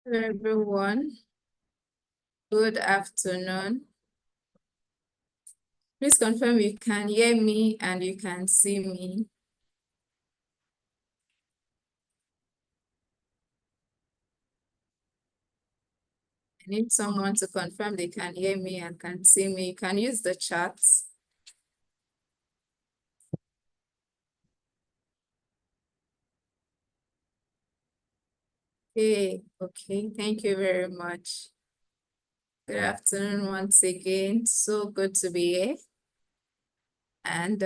Hello everyone, good afternoon. Please confirm you can hear me and you can see me. I need someone to confirm they can hear me and can see me. You can use the chat. Okay, thank you very much. Good afternoon once again. So good to be here. And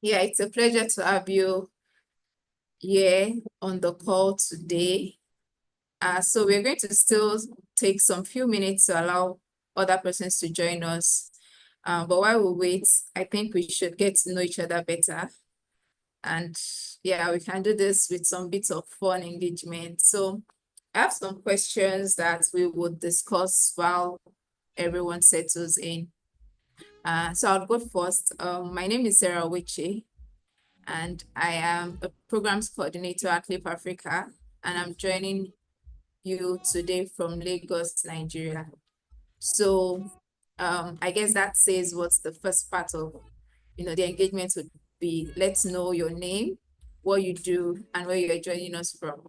yeah, it's a pleasure to have you here on the call today. So we're going to still take some few minutes to allow other persons to join us. But while we wait, I think we should get to know each other better. And yeah, we can do this with some bits of fun engagement. So I have some questions that we would discuss while everyone settles in. So I'll go first. My name is Sarah Wichi, and I am a programs coordinator at Leap Africa, and I'm joining you today from Lagos, Nigeria. So I guess that says what's the first part of the engagement would be. Let's know your name, what you do, and where you're joining us from.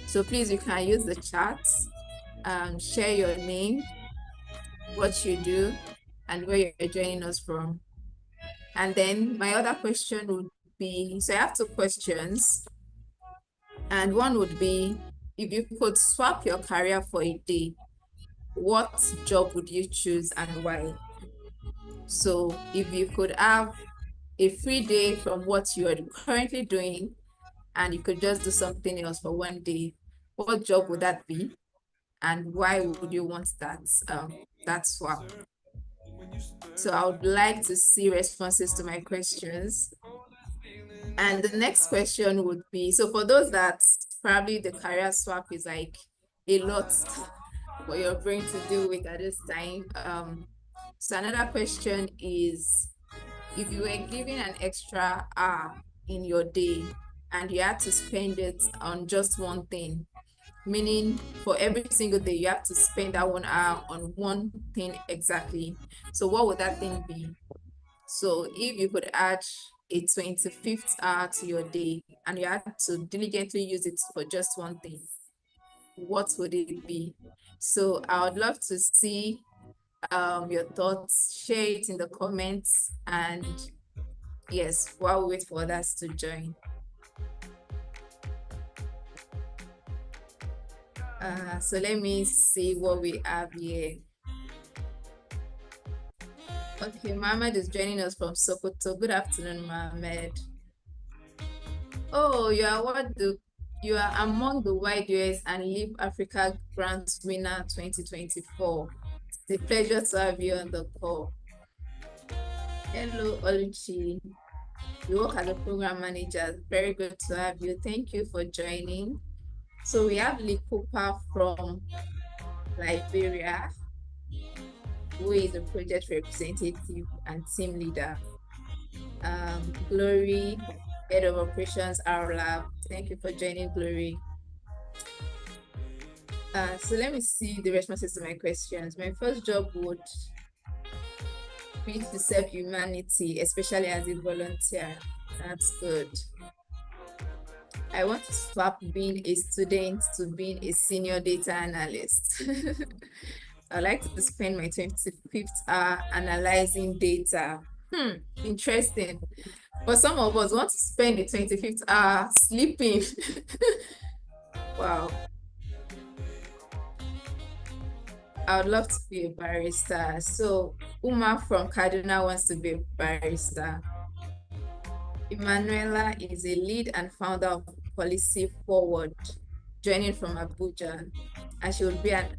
So please, you can use the chat, share your name, what you do, and where you're joining us from. And then my other question would be, so I have two questions. And one would be, if you could swap your career for a day, what job would you choose and why? So if you could have a free day from what you are currently doing and you could just do something else for one day, what job would that be? And why would you want that swap? So I would like to see responses to my questions. And the next question would be, so for those that probably the career swap is like a lot for your brain to deal with at this time. So another question is, if you were given an extra hour in your day and you had to spend it on just one thing, meaning for every single day you have to spend that 1 hour on one thing exactly. So what would that thing be? So if you could add a 25th hour to your day and you had to diligently use it for just one thing, what would it be? So I would love to see your thoughts, share it in the comments, and yes, while we wait for others to join. So let me see what we have here. Okay, Mohammed is joining us from Sokoto. Good afternoon, Mohammed. Oh, you are among the Wide US and Leap Africa Grant winner 2024. It's a pleasure to have you on the call. Hello, Oluchi. You work as a program manager. Very good to have you. Thank you for joining. So we have Lee Cooper from Liberia, who is a project representative and team leader. Glory, head of operations, our lab. Thank you for joining, Glory. So let me see the responses to my questions. My first job would be to serve humanity, especially as a volunteer. That's good. I want to swap being a student to being a senior data analyst. I like to spend my 25th hour analyzing data. Interesting. But some of us want to spend the 25th hour sleeping. Wow. I would love to be a barrister. So Uma from Kaduna wants to be a barrister. Emanuela is a lead and founder of Policy Forward, joining from Abuja. And she would be an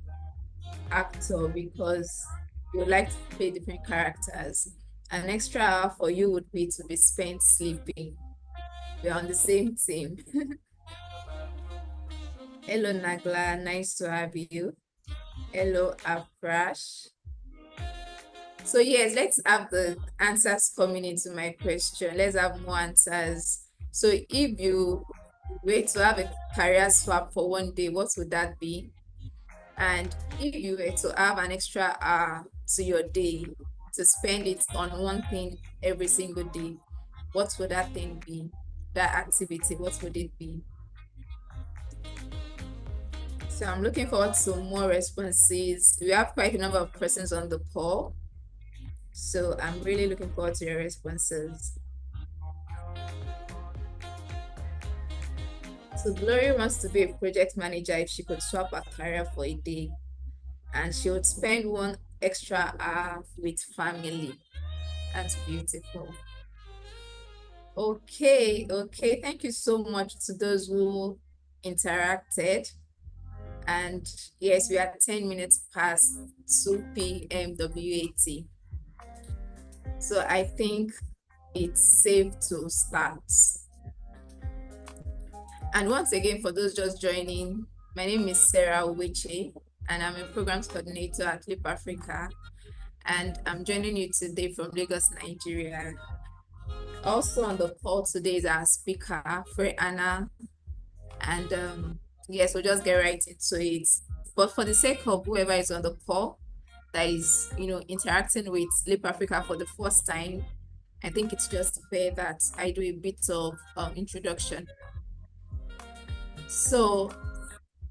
actor because you would like to play different characters. An extra hour for you would be to be spent sleeping. We're on the same team. Hello, Nagla. Nice to have you. Hello, Afrash. So yes, let's have the answers coming into my question. Let's have more answers. So if you way to have a career swap for one day, what would that be? And if you were to have an extra hour to your day to spend it on one thing every single day, what would that thing be? That activity, what would it be? So I'm looking forward to more responses. We have quite a number of persons on the call. So I'm really looking forward to your responses. So Glory wants to be a project manager if she could swap her career for a day. And she would spend one extra hour with family. That's beautiful. Okay, okay. Thank you so much to those who interacted. And yes, we are 10 minutes past 2 p.m. WAT. So I think it's safe to start. And once again, for those just joining, my name is Sarah Uweche, and I'm a programs coordinator at Leap Africa. And I'm joining you today from Lagos, Nigeria. Also on the call today is our speaker, Ferhana. And yes, we'll just get right into it. But for the sake of whoever is on the call that is, interacting with Leap Africa for the first time, I think it's just fair that I do a bit of introduction. So,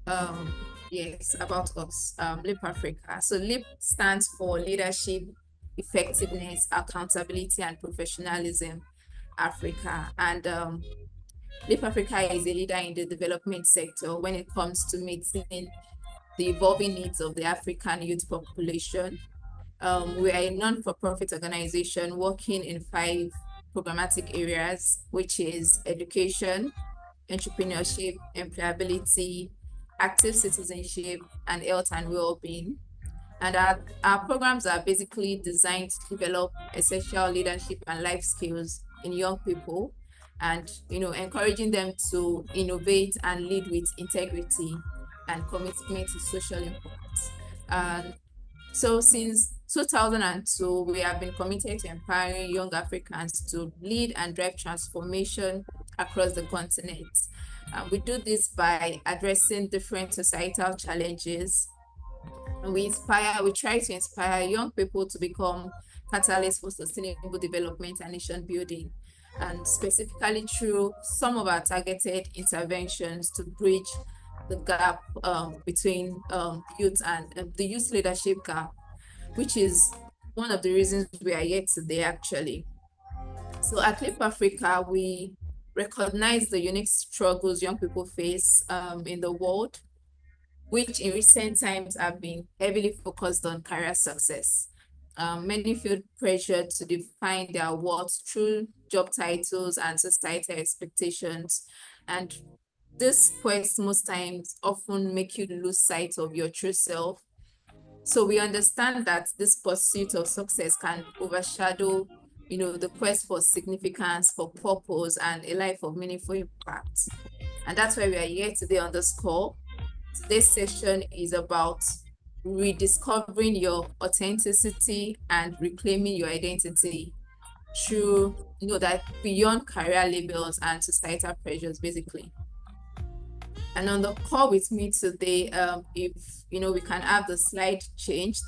um, yes, about us, Leap Africa. So Leap stands for Leadership, Effectiveness, Accountability, and Professionalism Africa. And Leap Africa is a leader in the development sector when it comes to meeting the evolving needs of the African youth population. We are a non-for-profit organization working in 5 programmatic areas, which is education, entrepreneurship, employability, active citizenship, and health and well-being. And our programs are basically designed to develop essential leadership and life skills in young people and, encouraging them to innovate and lead with integrity and commitment to social impact. And so since 2002, we have been committed to empowering young Africans to lead and drive transformation across the continent. We do this by addressing different societal challenges. And we try to inspire young people to become catalysts for sustainable development and nation building. And specifically through some of our targeted interventions to bridge the gap between youth and the youth leadership gap, which is one of the reasons we are here today, actually. So at Leap Africa, we recognize the unique struggles young people face in the world, which in recent times have been heavily focused on career success. Many feel pressured to define their worth through job titles and societal expectations. And this quest most times often make you lose sight of your true self. So we understand that this pursuit of success can overshadow, the quest for significance, for purpose, and a life of meaningful impact. And that's why we are here today on this call. Today's session is about rediscovering your authenticity and reclaiming your identity through, that beyond career labels and societal pressures, basically. And on the call with me today, if we can have the slide changed,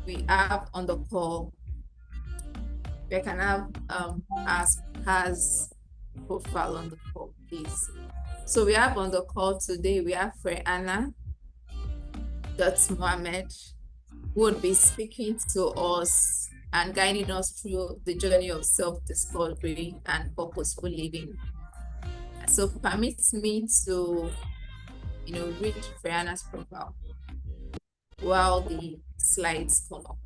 we have on the call, we can have as profile on the call, please. So we have on the call today, we have Ferhana Dostmuhammed, who would be speaking to us and guiding us through the journey of self-discovery and purposeful living. So permit me to, read Ferhana's profile while the slides come up.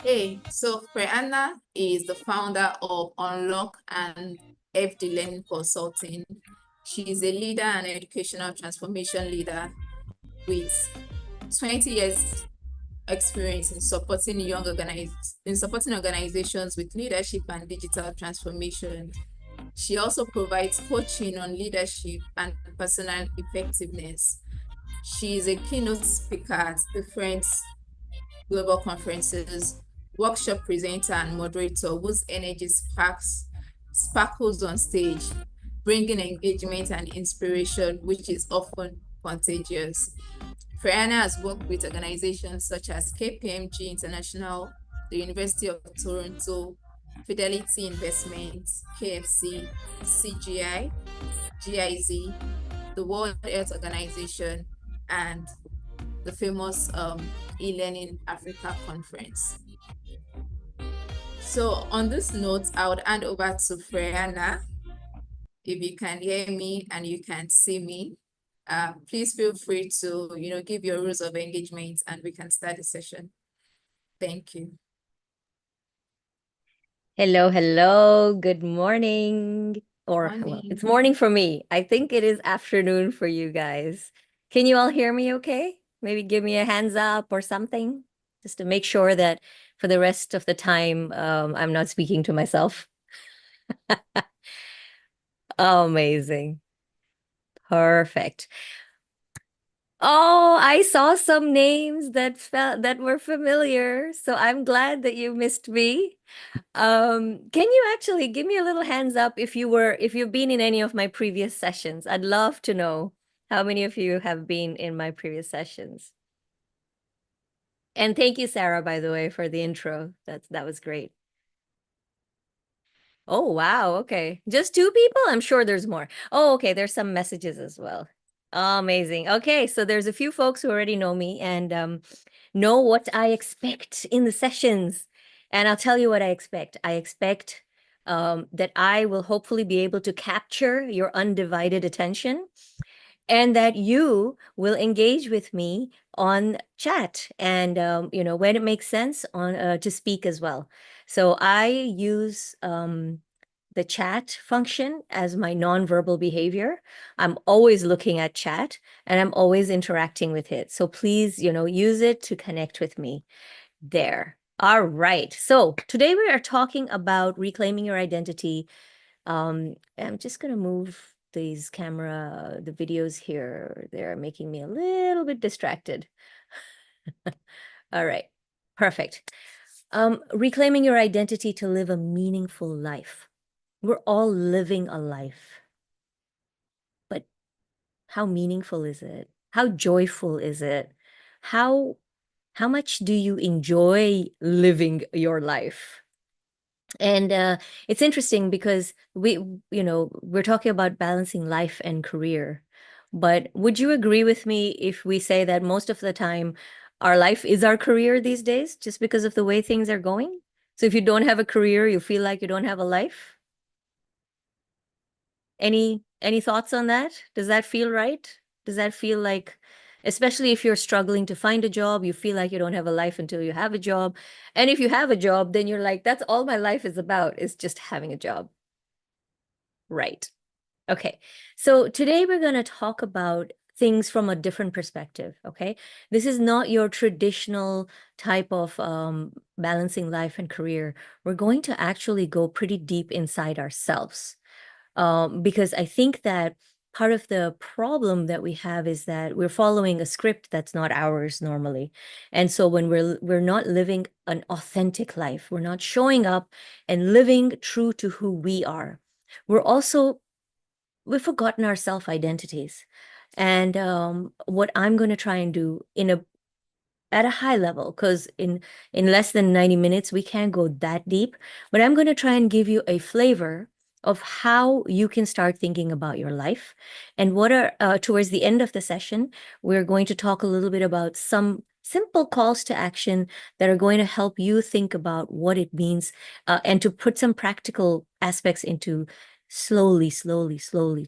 Hey, so Ferhana is the founder of Unlock and FD Learning Consulting. She is a leader and educational transformation leader with 20 years experience in supporting organizations with leadership and digital transformation. She also provides coaching on leadership and personal effectiveness. She is a keynote speaker at different global conferences, workshop presenter and moderator whose energy sparks sparkles on stage, bringing engagement and inspiration, which is often contagious. Ferhana has worked with organizations such as KPMG International, the University of Toronto, Fidelity Investments, KFC, CGI, GIZ, the World Health Organization, and the famous e-learning Africa conference. So on this note, I would hand over to Freya. If you can hear me and you can see me, please feel free to, give your rules of engagement and we can start the session. Thank you. Hello, hello. Good morning. Morning. Well, it's morning for me. I think it is afternoon for you guys. Can you all hear me okay? Maybe give me a hands up or something, just to make sure that for the rest of the time, I'm not speaking to myself. Amazing. Perfect. Oh, I saw some names that were familiar, so I'm glad that you missed me. Can you actually give me a little hands up if you've been in any of my previous sessions? I'd love to know how many of you have been in my previous sessions. And thank you, Sarah, by the way, for the intro. That was great. Oh, wow. Okay. Just two people? I'm sure there's more. Oh, okay. There's some messages as well. Amazing. Okay, so there's a few folks who already know me and know what I expect in the sessions. And I'll tell you what I expect. I expect that I will hopefully be able to capture your undivided attention and that you will engage with me on chat and when it makes sense on to speak as well. So I use the chat function as my nonverbal behavior. I'm always looking at chat and I'm always interacting with it. So please, use it to connect with me there. All right. So today we are talking about reclaiming your identity. I'm just going to move the videos here. They're making me a little bit distracted. All right. Perfect. Reclaiming your identity to live a meaningful life. We're all living a life, but how meaningful is it? How joyful is it? How how much do you enjoy living your life? And it's interesting because we're talking about balancing life and career. But would you agree with me if we say that most of the time our life is our career these days, just because of the way things are going? So if you don't have a career, you feel like you don't have a life? Any thoughts on that? Does that feel right? Does that feel like, especially if you're struggling to find a job, you feel like you don't have a life until you have a job. And if you have a job, then you're like, that's all my life is about, is just having a job. Right. Okay. So today we're going to talk about things from a different perspective. Okay. This is not your traditional type of balancing life and career. We're going to actually go pretty deep inside ourselves. Because I think that part of the problem that we have is that we're following a script that's not ours normally. And so when we're not living an authentic life, we're not showing up and living true to who we are. We've forgotten our self identities. And what I'm going to try and do at a high level, because in less than 90 minutes we can't go that deep, but I'm going to try and give you a flavor of how you can start thinking about your life. And what are towards the end of the session, we're going to talk a little bit about some simple calls to action that are going to help you think about what it means, and to put some practical aspects into slowly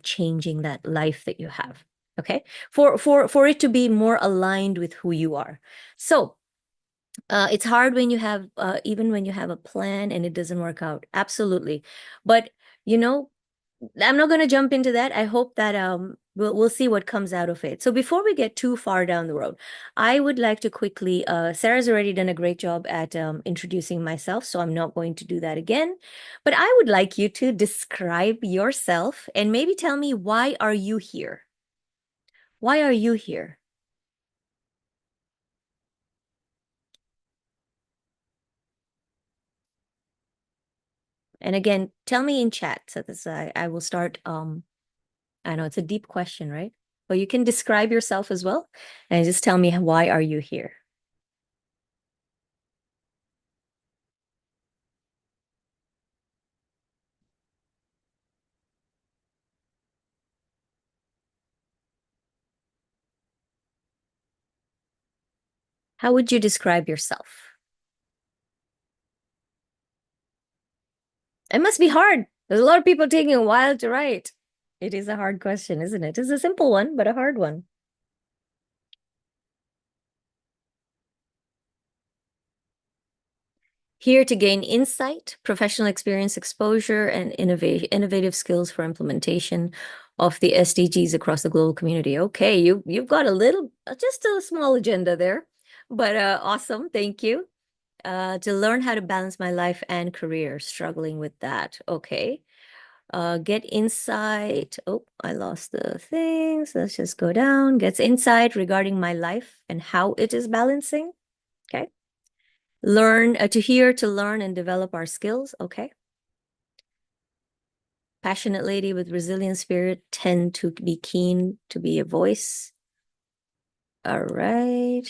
changing that life that you have. Okay, for it to be more aligned with who you are. So it's hard when you have even when you have a plan and it doesn't work out. Absolutely. But I'm not going to jump into that. I hope that we'll see what comes out of it. So before we get too far down the road, I would like to quickly, Sarah's already done a great job at introducing myself, so I'm not going to do that again. But I would like you to describe yourself and maybe tell me, why are you here? Why are you here? And again, tell me in chat. So this I will start. I know it's a deep question, right? But you can describe yourself as well, and just tell me why are you here? How would you describe yourself? It must be hard. There's a lot of people taking a while to write. It is a hard question, isn't it? It's a simple one, but a hard one. Here to gain insight, professional experience, exposure, and innovative skills for implementation of the SDGs across the global community. Okay, you've got a little, just a small agenda there, but awesome. Thank you. To learn how to balance my life and career, struggling with that. Okay. Get insight. Oh, I lost the things. Let's just go down. Gets insight regarding my life and how it is balancing. Okay. Learn to hear, to learn and develop our skills. Okay. Passionate lady with resilient spirit, tend to be keen to be a voice. All right.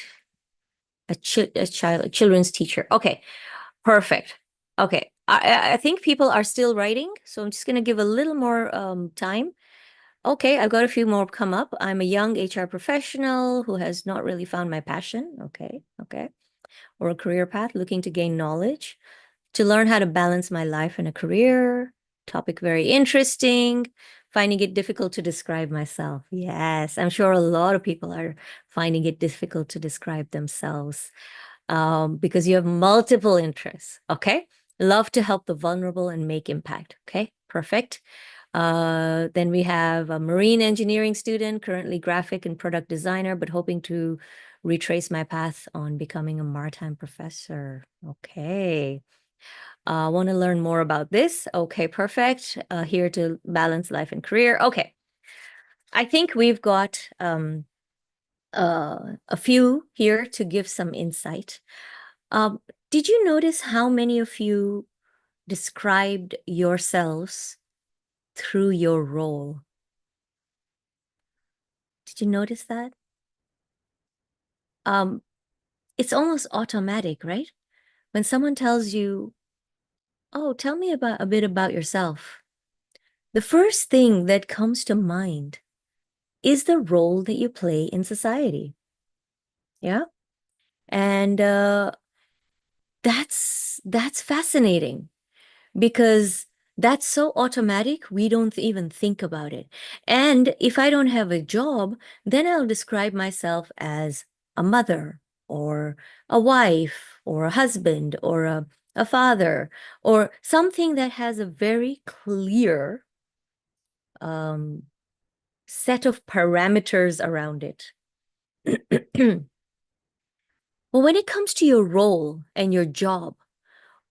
A children's teacher. Okay. Perfect. Okay. I think people are still writing, so I'm just going to give a little more time. Okay, I've got a few more come up. I'm a young HR professional who has not really found my passion. Okay, okay. Or a career path, looking to gain knowledge, to learn how to balance my life and a career. Topic very interesting. Finding it difficult to describe myself. Yes, I'm sure a lot of people are finding it difficult to describe themselves because you have multiple interests. Okay. Love to help the vulnerable and make impact. Okay. Perfect. Then we have a marine engineering student, currently graphic and product designer, but hoping to retrace my path on becoming a maritime professor. Okay. I want to learn more about this. Okay, perfect. Here to balance life and career. Okay. I think we've got a few here to give some insight. Um, did you notice how many of you described yourselves through your role? Did you notice that? Um, it's almost automatic, right? When someone tells you, "Oh, tell me about a bit about yourself," the first thing that comes to mind is the role that you play in society. Yeah. And that's fascinating because that's so automatic, we don't even think about it. And if I don't have a job, then I'll describe myself as a mother or a wife or a husband or a father or something that has a very clear um, set of parameters around it. Well, when it comes to your role and your job,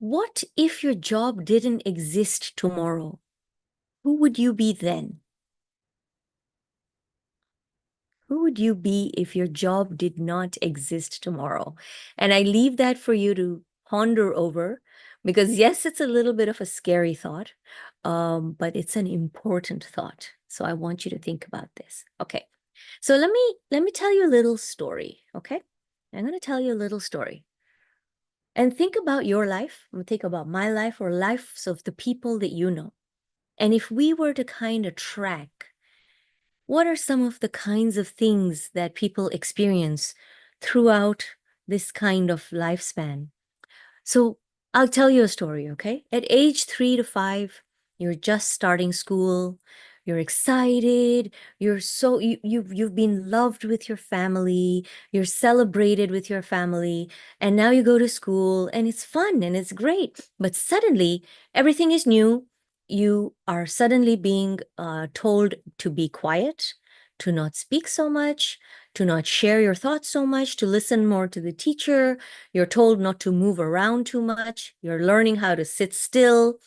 what if your job didn't exist tomorrow? Who would you be then? Who would you be if your job did not exist tomorrow? And I leave that for you to ponder over because, yes, it's a little bit of a scary thought, but it's an important thought. So I want you to think about this. Okay. So let me tell you a little story. Okay. I'm going to tell you a little story. And think about your life, and think about my life or lives of the people that you know. And if we were to kind of track what are some of the kinds of things that people experience throughout this kind of lifespan? So I'll tell you a story, okay? At age 3 to 5, you're just starting school. You're excited. You've been loved with your family. You're celebrated with your family. And now you go to school and it's fun and it's great. But suddenly everything is new. You are suddenly being told to be quiet, to not speak so much, to not share your thoughts so much, to listen more to the teacher. You're told not to move around too much. You're learning how to sit still.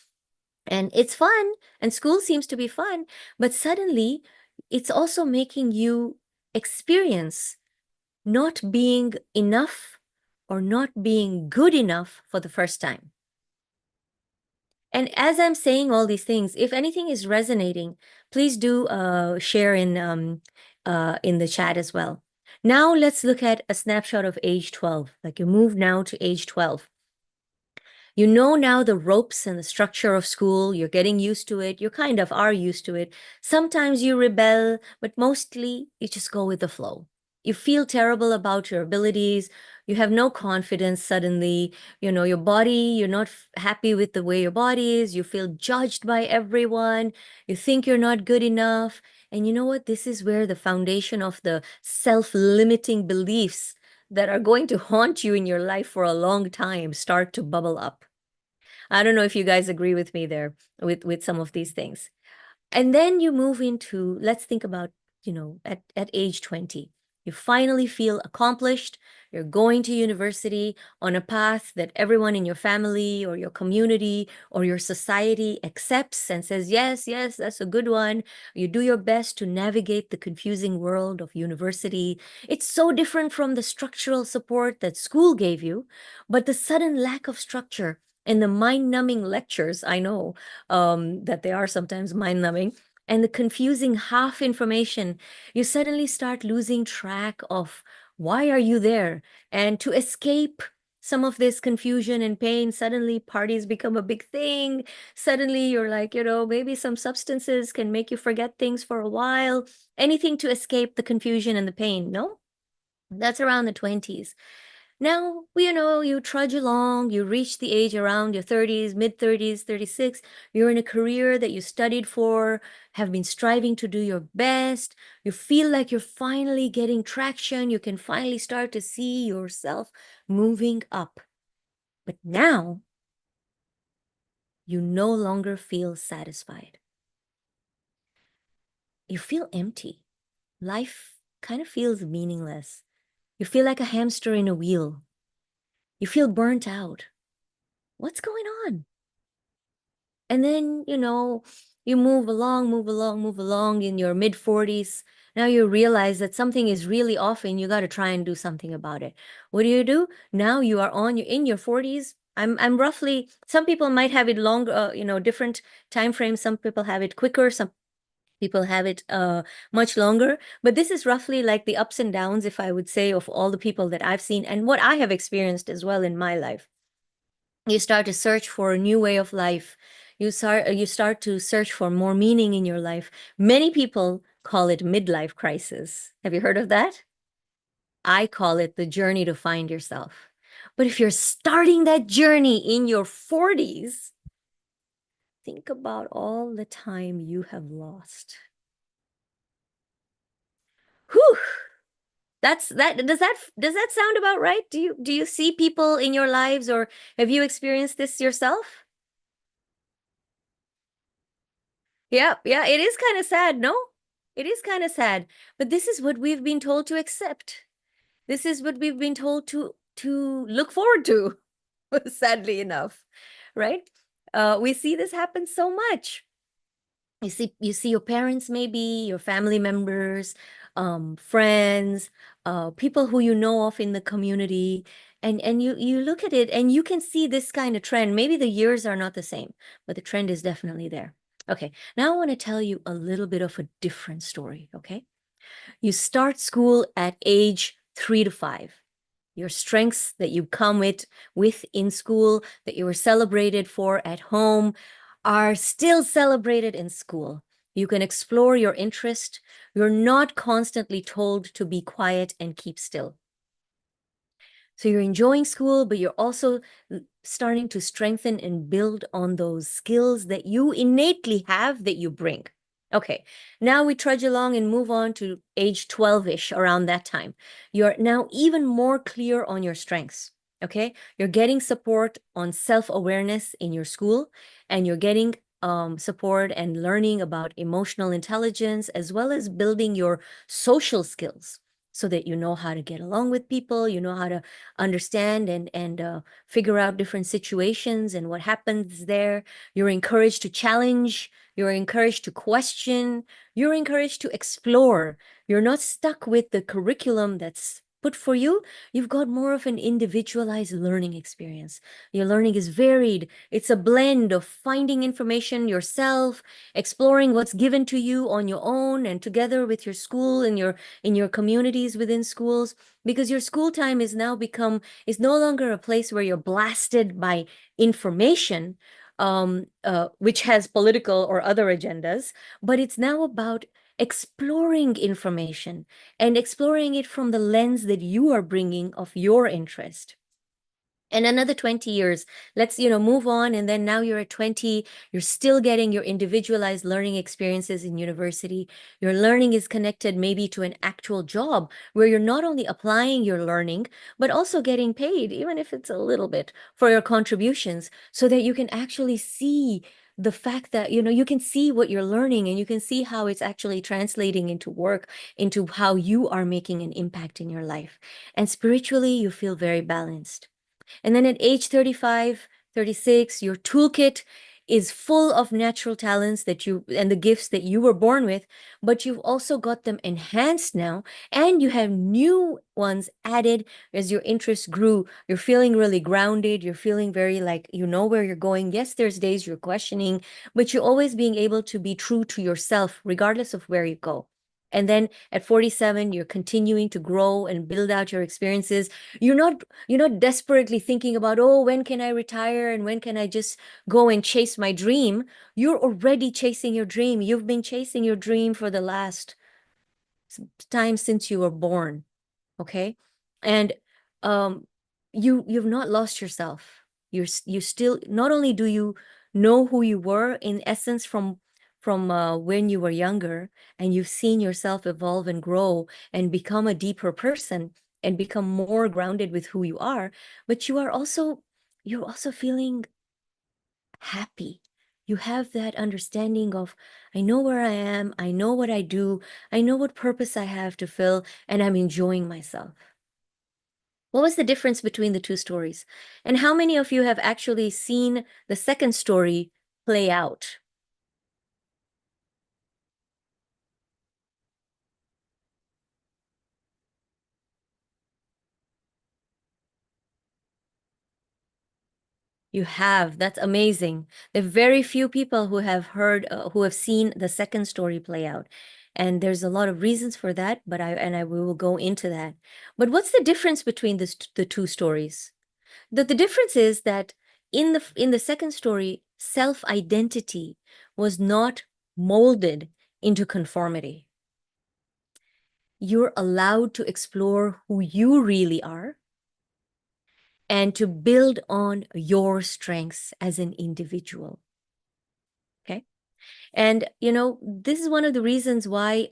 And it's fun. And school seems to be fun. But suddenly, it's also making you experience not being enough or not being good enough for the first time. And as I'm saying all these things, if anything is resonating, please do share in the chat as well. Now let's look at a snapshot of age 12. Like you move now to age 12. You know now the ropes and the structure of school. You're getting used to it. You kind of are used to it. Sometimes you rebel, but mostly you just go with the flow. You feel terrible about your abilities. You have no confidence suddenly. You know, your body, you're not happy with the way your body is. You feel judged by everyone. You think you're not good enough. And you know what? This is where the foundation of the self-limiting beliefs that are going to haunt you in your life for a long time start to bubble up. I don't know if you guys agree with me there with some of these things. And then you move into, let's think about, at age 20, you finally feel accomplished. You're going to university on a path that everyone in your family or your community or your society accepts and says, yes, yes, that's a good one. You do your best to navigate the confusing world of university. It's so different from the structural support that school gave you, but the sudden lack of structure and the mind-numbing lectures, I know that they are sometimes mind-numbing, and the confusing half information, you suddenly start losing track of why are you there? And to escape some of this confusion and pain, suddenly parties become a big thing. Suddenly you're like, maybe some substances can make you forget things for a while. Anything to escape the confusion and the pain. No, that's around the 20s. Now, you trudge along, you reach the age around your 30s, mid 30s, 36. You're in a career that you studied for, have been striving to do your best. You feel like you're finally getting traction. You can finally start to see yourself moving up. But now, you no longer feel satisfied. You feel empty. Life kind of feels meaningless. You feel like a hamster in a wheel. You feel burnt out. What's going on? And then, you move along, move along, move along in your mid 40s. Now you realize that something is really off and you got to try and do something about it. What do? Now you are in your 40s. I'm roughly, some people might have it longer, different time frames. Some people have it quicker. Some people have it much longer. But this is roughly like the ups and downs, if I would say, of all the people that I've seen and what I have experienced as well in my life. You start to search for a new way of life. You start to search for more meaning in your life. Many people call it midlife crisis. Have you heard of that? I call it the journey to find yourself. But if you're starting that journey in your 40s, think about all the time you have lost. Whew. Does that sound about right? Do you see people in your lives, or have you experienced this yourself? Yeah, yeah, it is kind of sad, no? It is kind of sad, but this is what we've been told to accept. This is what we've been told to look forward to, sadly enough, right? We see this happen so much. You see your parents, maybe your family members, friends, people who you know of in the community, and you look at it and you can see this kind of trend. Maybe the years are not the same, but the trend is definitely there. Okay, now I want to tell you a little bit of a different story, okay? You start school at age 3 to 5. Your strengths that you come with in school, that you were celebrated for at home, are still celebrated in school. You can explore your interest. You're not constantly told to be quiet and keep still. So you're enjoying school, but you're also starting to strengthen and build on those skills that you innately have that you bring. Okay, now we trudge along and move on to age 12-ish, around that time. You're now even more clear on your strengths. Okay, you're getting support on self-awareness in your school, and you're getting support and learning about emotional intelligence, as well as building your social skills so that you know how to get along with people, you know how to understand and figure out different situations and what happens there. You're encouraged to challenge. You're encouraged to question. You're encouraged to explore. You're not stuck with the curriculum that's But for you, you've got more of an individualized learning experience. Your learning is varied. It's a blend of finding information yourself, exploring what's given to you on your own and together with your school and your communities within schools, because your school time is no longer a place where you're blasted by information, which has political or other agendas, but it's now about exploring information and exploring it from the lens that you are bringing of your interest. And another 20 years, let's move on, and then now you're at 20, you're still getting your individualized learning experiences in university. Your learning is connected maybe to an actual job where you're not only applying your learning but also getting paid, even if it's a little bit, for your contributions, so that you can actually see the fact that you can see what you're learning, and you can see how it's actually translating into work, into how you are making an impact in your life. And spiritually, you feel very balanced. And then at age 35, 36, your toolkit is full of natural talents that you and the gifts that you were born with, but you've also got them enhanced now, and you have new ones added as your interest grew. You're feeling really grounded. You're feeling very like you know where you're going. Yes, there's days you're questioning, but you're always being able to be true to yourself, regardless of where you go. And then at 47, you're continuing to grow and build out your experiences. You're not desperately thinking about, oh, when can I retire and when can I just go and chase my dream? You're already chasing your dream. You've been chasing your dream for the last time since you were born. Okay. And um you've not lost yourself. You still, not only do you know who you were in essence from when you were younger, and you've seen yourself evolve and grow and become a deeper person and become more grounded with who you are, but you're also feeling happy. You have that understanding of, I know where I am, I know what I do, I know what purpose I have to fill, and I'm enjoying myself. What was the difference between the two stories? And how many of you have actually seen the second story play out? You have. That's amazing. There are very few people who have who have seen the second story play out. And there's a lot of reasons for that, but we will go into that. But what's the difference between the two stories? The difference is that in the second story, self-identity was not molded into conformity. You're allowed to explore who you really are and to build on your strengths as an individual. Okay. And, this is one of the reasons why,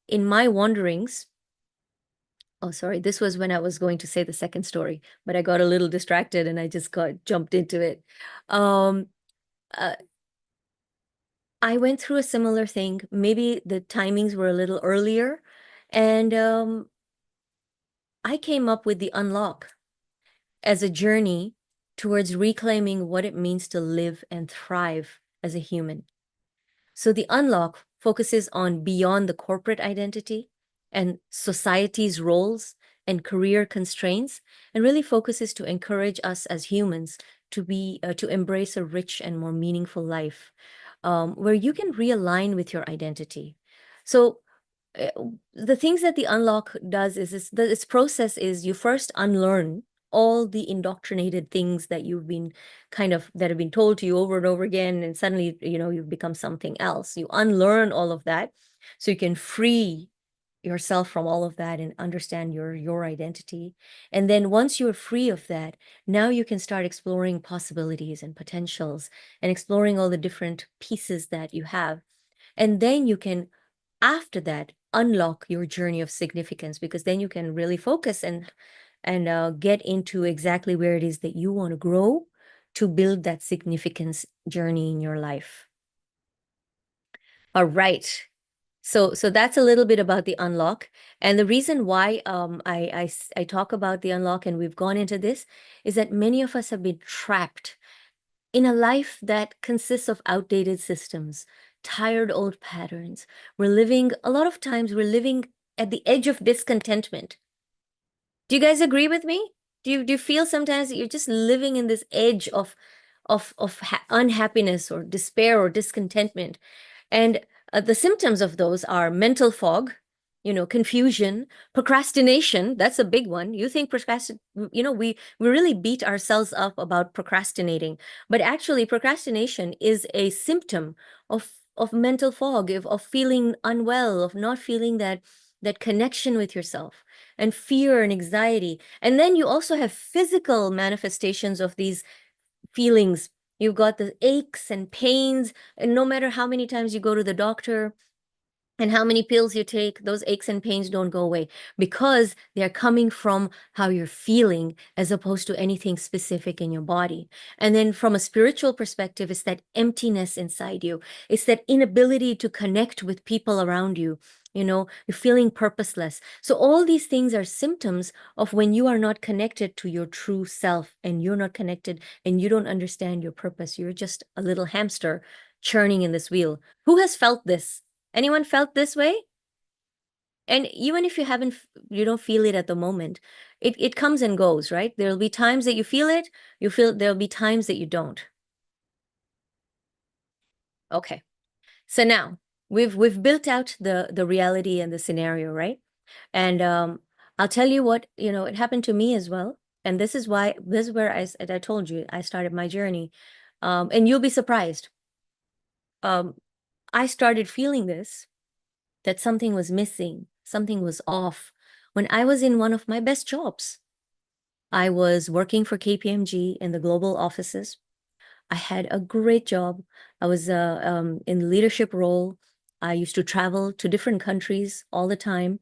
in my wanderings, oh, sorry, this was when I was going to say the second story, but I got a little distracted and I just got jumped into it. Um, uh, I went through a similar thing. Maybe the timings were a little earlier, and I came up with the unlock as a journey towards reclaiming what it means to live and thrive as a human. So the unlock focuses on beyond the corporate identity and society's roles and career constraints, and really focuses to encourage us as humans to embrace a rich and more meaningful life, where you can realign with your identity. So uh, the things that the unlock does is its process is you first unlearn all the indoctrinated things that you've been that have been told to you over and over again, and suddenly you've become something else. You unlearn all of that so you can free yourself from all of that and understand your identity. And then once you're free of that, now you can start exploring possibilities and potentials and exploring all the different pieces that you have. And then you can, after that, unlock your journey of significance, because then you can really focus and get into exactly where it is that you want to grow to build that significance journey in your life. All right. So that's a little bit about the unlock. And the reason why I talk about the unlock, and we've gone into this, is that many of us have been trapped in a life that consists of outdated systems, tired old patterns. A lot of times we're living at the edge of discontentment. Do you guys agree with me? Do you feel sometimes that you're just living in this edge of unhappiness or despair or discontentment? And the symptoms of those are mental fog, confusion, procrastination. That's a big one. You think we really beat ourselves up about procrastinating, but actually procrastination is a symptom of mental fog, of feeling unwell, of not feeling that connection with yourself, and fear and anxiety. And then you also have physical manifestations of these feelings. You've got the aches and pains, and no matter how many times you go to the doctor and how many pills you take, those aches and pains don't go away because they're coming from how you're feeling as opposed to anything specific in your body. And then from a spiritual perspective, it's that emptiness inside you. It's that inability to connect with people around you. You're feeling purposeless. So all these things are symptoms of when you are not connected to your true self, and you're not connected and you don't understand your purpose. You're just a little hamster churning in this wheel. Who has felt this? Anyone felt this way? And even if you don't feel it at the moment, it comes and goes, right? There'll be times that you feel it, there'll be times that you don't. Okay. So now we've built out the reality and the scenario, right? And I'll tell you what, it happened to me as well. And this is where I told you I started my journey. And you'll be surprised. Um, I started feeling this, that something was missing, something was off when I was in one of my best jobs. I was working for KPMG in the global offices. I had a great job. I was in leadership role. I used to travel to different countries all the time.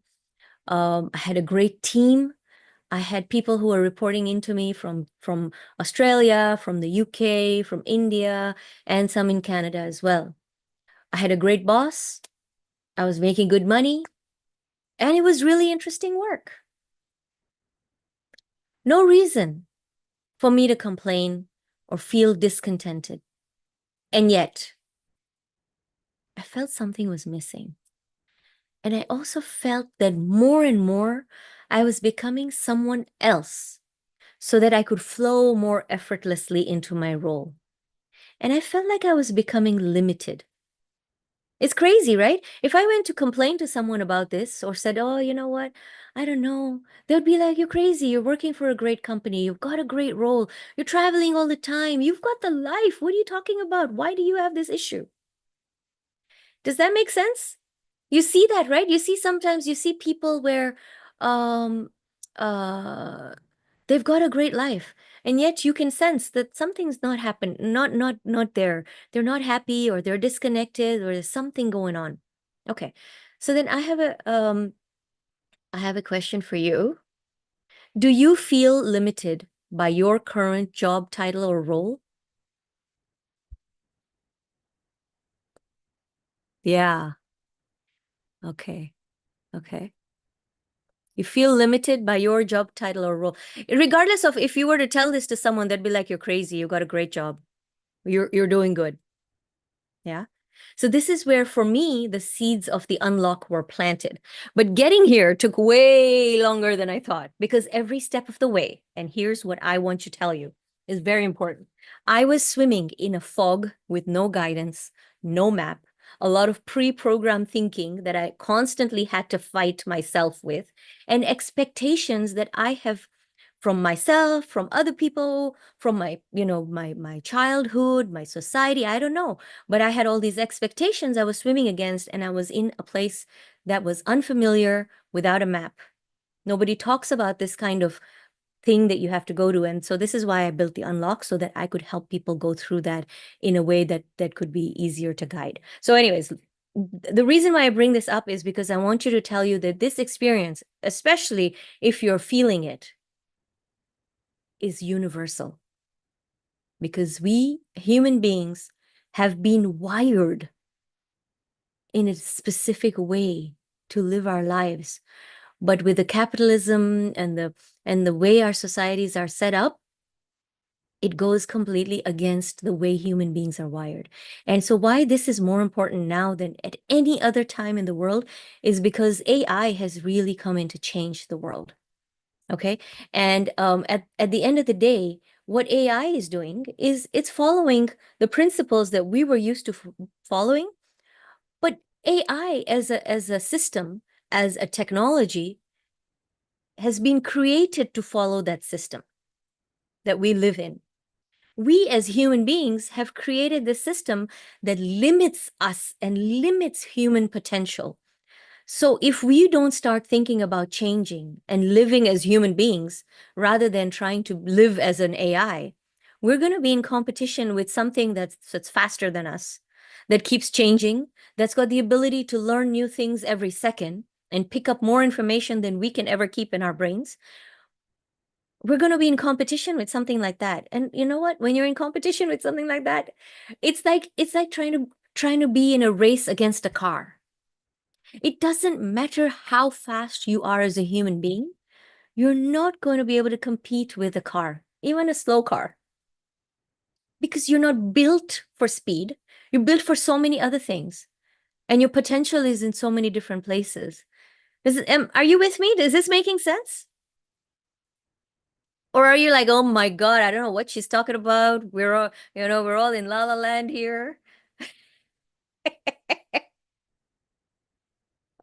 I had a great team. I had people who were reporting into me from Australia, from the UK, from India, and some in Canada as well. I had a great boss. I was making good money. And it was really interesting work. No reason for me to complain or feel discontented. And yet, I felt something was missing. And I also felt that more and more I was becoming someone else so that I could flow more effortlessly into my role. And I felt like I was becoming limited. It's crazy, right? If I went to complain to someone about this or said, oh, you know what? I don't know. They'd be like, you're crazy. You're working for a great company. You've got a great role. You're traveling all the time. You've got the life. What are you talking about? Why do you have this issue? Does that make sense? You see that, right? Sometimes you see people where um uh they've got a great life, and yet you can sense that something's not happen, not there. They're not happy, or they're disconnected, or there's something going on. Okay. So then I have a question for you. Do you feel limited by your current job title or role? Yeah. Okay. Okay. You feel limited by your job title or role. Regardless of, if you were to tell this to someone, they'd be like, you're crazy. You got a great job. You're doing good. Yeah. So this is where, for me, the seeds of the unlock were planted. But getting here took way longer than I thought, because every step of the way, and here's what I want to tell you, is very important. I was swimming in a fog with no guidance, no map, a lot of pre-programmed thinking that I constantly had to fight myself with, and expectations that I have from myself, from other people, from my childhood, my society. I don't know, but I had all these expectations I was swimming against, and I was in a place that was unfamiliar, without a map. Nobody talks about this kind of thing that you have to go to, and so this is why I built the unlock, so that I could help people go through that in a way that could be easier to guide. So anyways, the reason why I bring this up is because I want you to tell you that this experience, especially if you're feeling it, is universal, because we human beings have been wired in a specific way to live our lives. But with the capitalism and the way our societies are set up, it goes completely against the way human beings are wired. And so why this is more important now than at any other time in the world is because AI has really come in to change the world. Okay. And at the end of the day, what AI is doing is it's following the principles that we were used to following. But AI as a system, as a technology, has been created to follow that system that we live in. We as human beings have created the system that limits us and limits human potential. So if we don't start thinking about changing and living as human beings rather than trying to live as an AI, we're going to be in competition with something that's faster than us, that keeps changing, that's got the ability to learn new things every second and pick up more information than we can ever keep in our brains. We're going to be in competition with something like that. And you know what? When you're in competition with something like that, it's like trying to be in a race against a car. It doesn't matter how fast you are as a human being, you're not going to be able to compete with a car, even a slow car, because you're not built for speed. You're built for so many other things, and your potential is in so many different places. Are you with me? Is this making sense? Or are you like, oh my God, I don't know what she's talking about. We're all in La La Land here.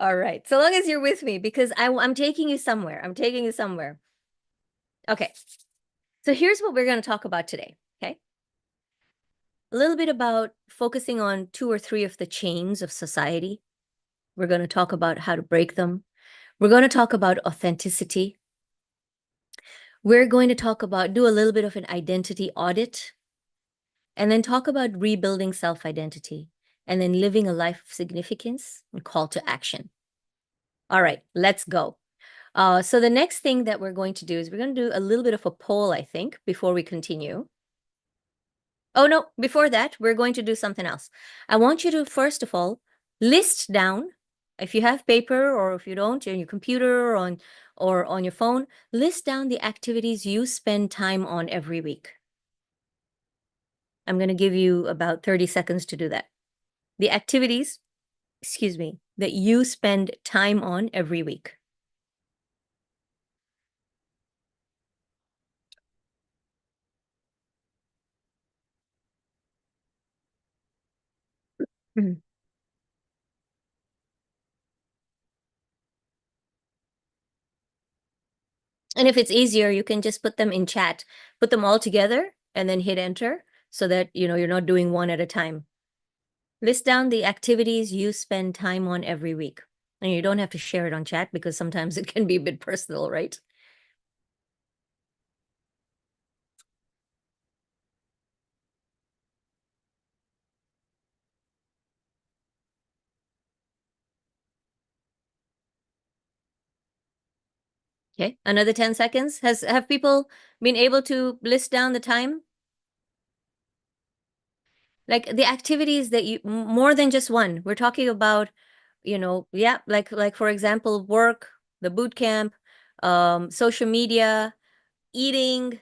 All right. So long as you're with me, because I'm taking you somewhere. I'm taking you somewhere. Okay. So here's what we're going to talk about today. Okay. A little bit about focusing on two or three of the chains of society. We're going to talk about how to break them. We're going to talk about authenticity. We're going to do a little bit of an identity audit, and then talk about rebuilding self-identity, and then living a life of significance and call to action. All right, let's go. So the next thing that we're going to do is we're going to do a little bit of a poll, I think, before we continue. Oh, no, before that, we're going to do something else. I want you to, first of all, list down, if you have paper or if you don't, on your computer or on your phone, list down the activities you spend time on every week. I'm going to give you about 30 seconds to do that. The activities, excuse me, that you spend time on every week. Mhm. And if it's easier, you can just put them in chat, put them all together and then hit enter so that, you're not doing one at a time. List down the activities you spend time on every week. And you don't have to share it on chat because sometimes it can be a bit personal, right? Okay, another 10 seconds. Have people been able to list down the time? Like the activities that more than just one. We're talking about, yeah, like for example, work, the boot camp, social media, eating,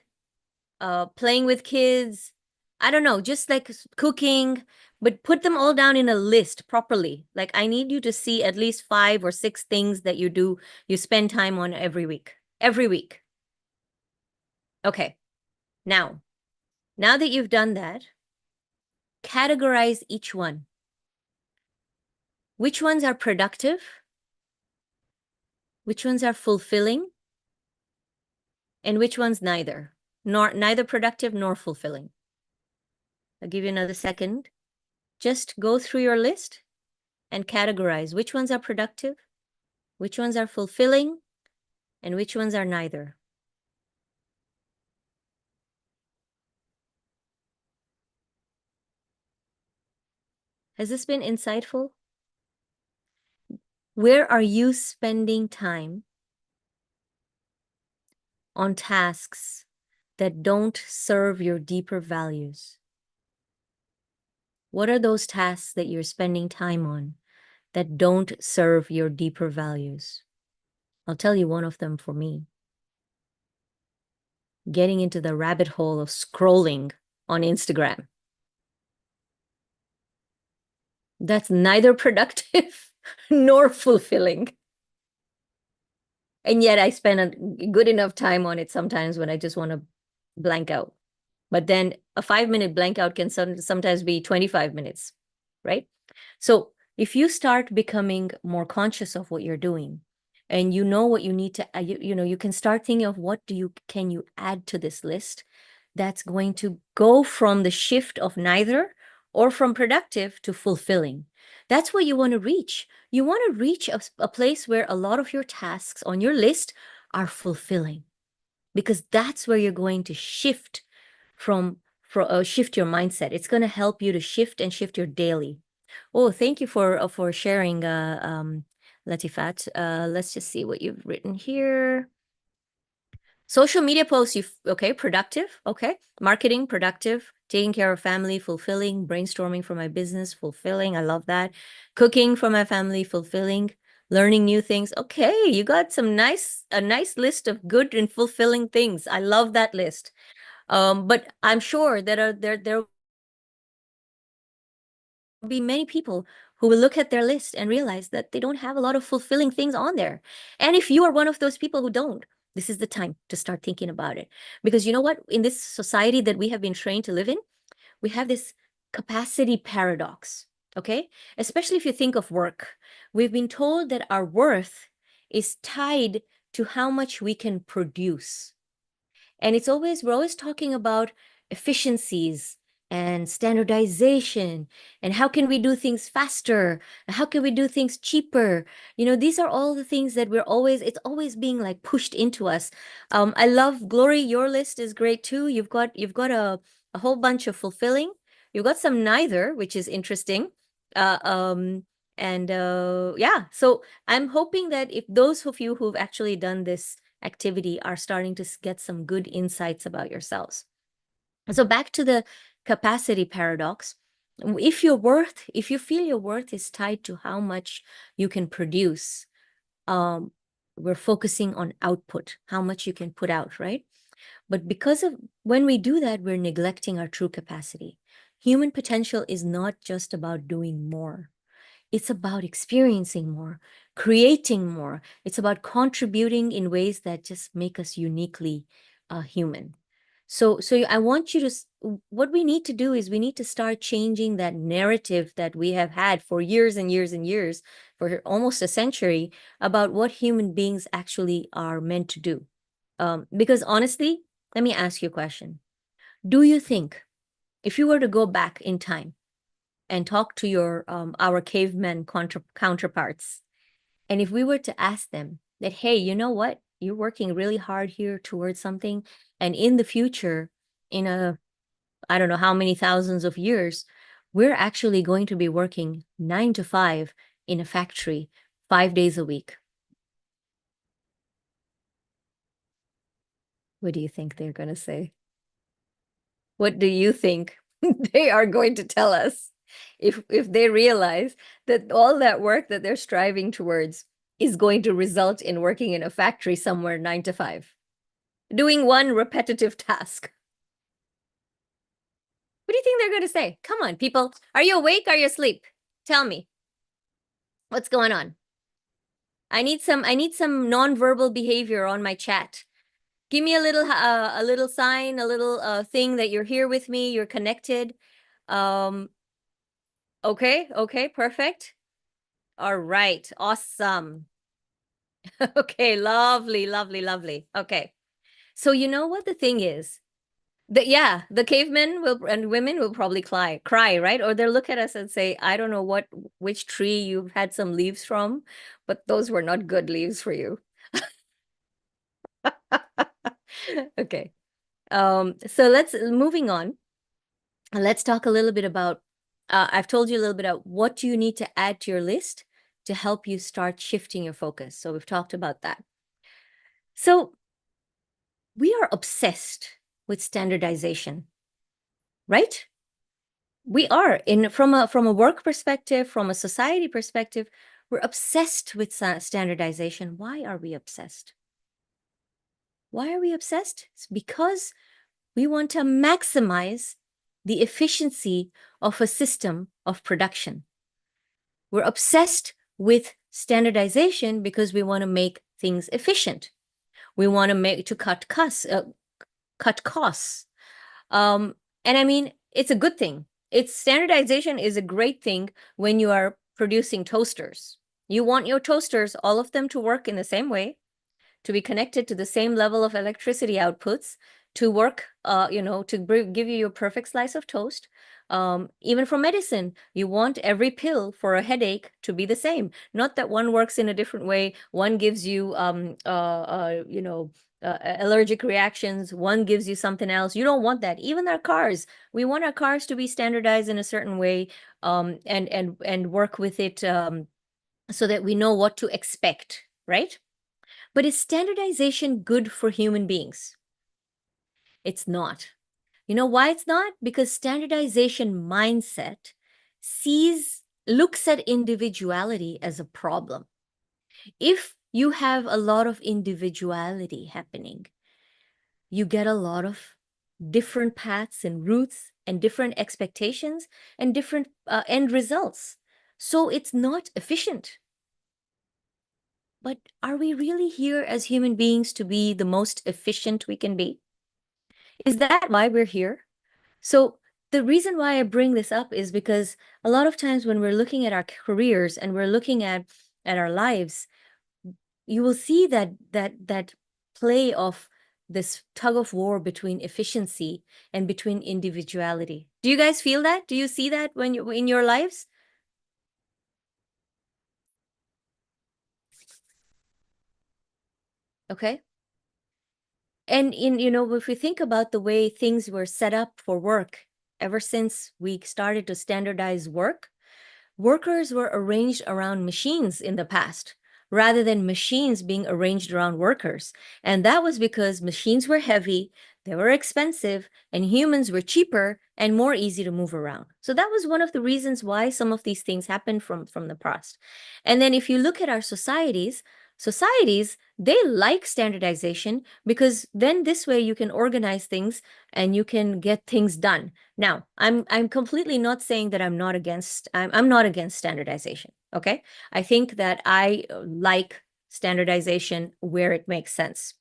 playing with kids. I don't know, just like cooking, but put them all down in a list properly. Like I need you to see at least 5 or 6 things that you spend time on every week. Every week. Okay. Now that you've done that, categorize each one. Which ones are productive? Which ones are fulfilling? And which ones neither productive nor fulfilling. I'll give you another second. Just go through your list and categorize which ones are productive, which ones are fulfilling, and which ones are neither. Has this been insightful? Where are you spending time on tasks that don't serve your deeper values? What are those tasks that you're spending time on that don't serve your deeper values? I'll tell you one of them for me. Getting into the rabbit hole of scrolling on Instagram. That's neither productive nor fulfilling. And yet I spend a good enough time on it sometimes when I just want to blank out. But then a 5 minute blank out can sometimes be 25 minutes, right? So if you start becoming more conscious of what you're doing and you know what you need to, you can start thinking of what can you add to this list that's going to go from the shift of neither or from productive to fulfilling. That's what you want to reach. You want to reach a place where a lot of your tasks on your list are fulfilling, because that's where you're going to shift shift your mindset. It's going to help you to shift your daily. Oh, thank you for sharing, Latifat. Let's just see what you've written here. Social media posts, okay, productive, okay. Marketing, productive. Taking care of family, fulfilling. Brainstorming for my business, fulfilling. I love that. Cooking for my family, fulfilling. Learning new things. Okay, you got a nice list of good and fulfilling things. I love that list. But I'm sure there will be many people who will look at their list and realize that they don't have a lot of fulfilling things on there. And if you are one of those people who don't, this is the time to start thinking about it. Because you know what? In this society that we have been trained to live in, we have this capacity paradox, okay? Especially if you think of work. We've been told that our worth is tied to how much we can produce. And we're always talking about efficiencies and standardization and how can we do things faster? How can we do things cheaper? These are all the things that it's always being like pushed into us. I love Glory, your list is great too. You've got a whole bunch of fulfilling. You've got some neither, which is interesting. Uh, um, yeah, so I'm hoping that if those of you who've actually done this activity are starting to get some good insights about yourselves. So back to the capacity paradox. If you feel your worth is tied to how much you can produce, we're focusing on output, how much you can put out, right? But because of when we do that, we're neglecting our true capacity. Human potential is not just about doing more. It's about experiencing more, creating more. It's about contributing in ways that just make us uniquely human. So I want you to, what we need to do is we need to start changing that narrative that we have had for years and years and years, for almost a century, about what human beings actually are meant to do. Because honestly, let me ask you a question. Do you think if you were to go back in time and talk to our caveman counterparts, and if we were to ask them that, hey, you know what? You're working really hard here towards something, and in the future, in I don't know how many thousands of years, we're actually going to be working 9 to 5 in a factory 5 days a week. What do you think they're going to say? What do you think they are going to tell us if they realize that all that work that they're striving towards is going to result in working in a factory somewhere 9 to 5, doing one repetitive task? What do you think they're going to say? Come on, people. Are you awake? Are you asleep? Tell me. What's going on? I need some nonverbal behavior on my chat. Give me a little sign, a little thing that you're here with me, you're connected. Um, okay, perfect. All right, awesome. Okay, lovely, lovely, lovely. Okay. So you know what the thing is? The cavemen and women will probably cry, right? Or they'll look at us and say, I don't know which tree you've had some leaves from, but those were not good leaves for you. Okay. So moving on. Let's talk a little bit about, I've told you a little bit about what do you need to add to your list to help you start shifting your focus. So we've talked about that. So we are obsessed with standardization, right? We are from a work perspective, from a society perspective, we're obsessed with standardization. Why are we obsessed? Why are we obsessed? It's because we want to maximize the efficiency of a system of production. We're obsessed with standardization because we want to make things efficient. We want to cut costs. And I mean, it's a good thing. Standardization is a great thing when you are producing toasters. You want your toasters, all of them, to work in the same way, to be connected to the same level of electricity outputs, to work, to give you your perfect slice of toast. Even for medicine, you want every pill for a headache to be the same. Not that one works in a different way. One gives you, allergic reactions. One gives you something else. You don't want that. Even our cars, we want our cars to be standardized in a certain way, and work with it, so that we know what to expect, right? But is standardization good for human beings? It's not. You know why it's not? Because standardization mindset looks at individuality as a problem. If you have a lot of individuality happening, you get a lot of different paths and routes and different expectations and different end results. So it's not efficient. But are we really here as human beings to be the most efficient we can be? Is that why we're here? So the reason why I bring this up is because a lot of times when we're looking at our careers and we're looking at our lives, you will see that play of this tug of war between efficiency and between individuality. Do you guys feel that? Do you see that when you in your lives? Okay. And if we think about the way things were set up for work, ever since we started to standardize work, workers were arranged around machines in the past, rather than machines being arranged around workers. And that was because machines were heavy, they were expensive, and humans were cheaper and more easy to move around. So that was one of the reasons why some of these things happened from the past. And then if you look at our societies, they like standardization, because then this way you can organize things and you can get things done. Now, I'm completely not saying that I'm not against standardization. Okay. I think that I like standardization where it makes sense.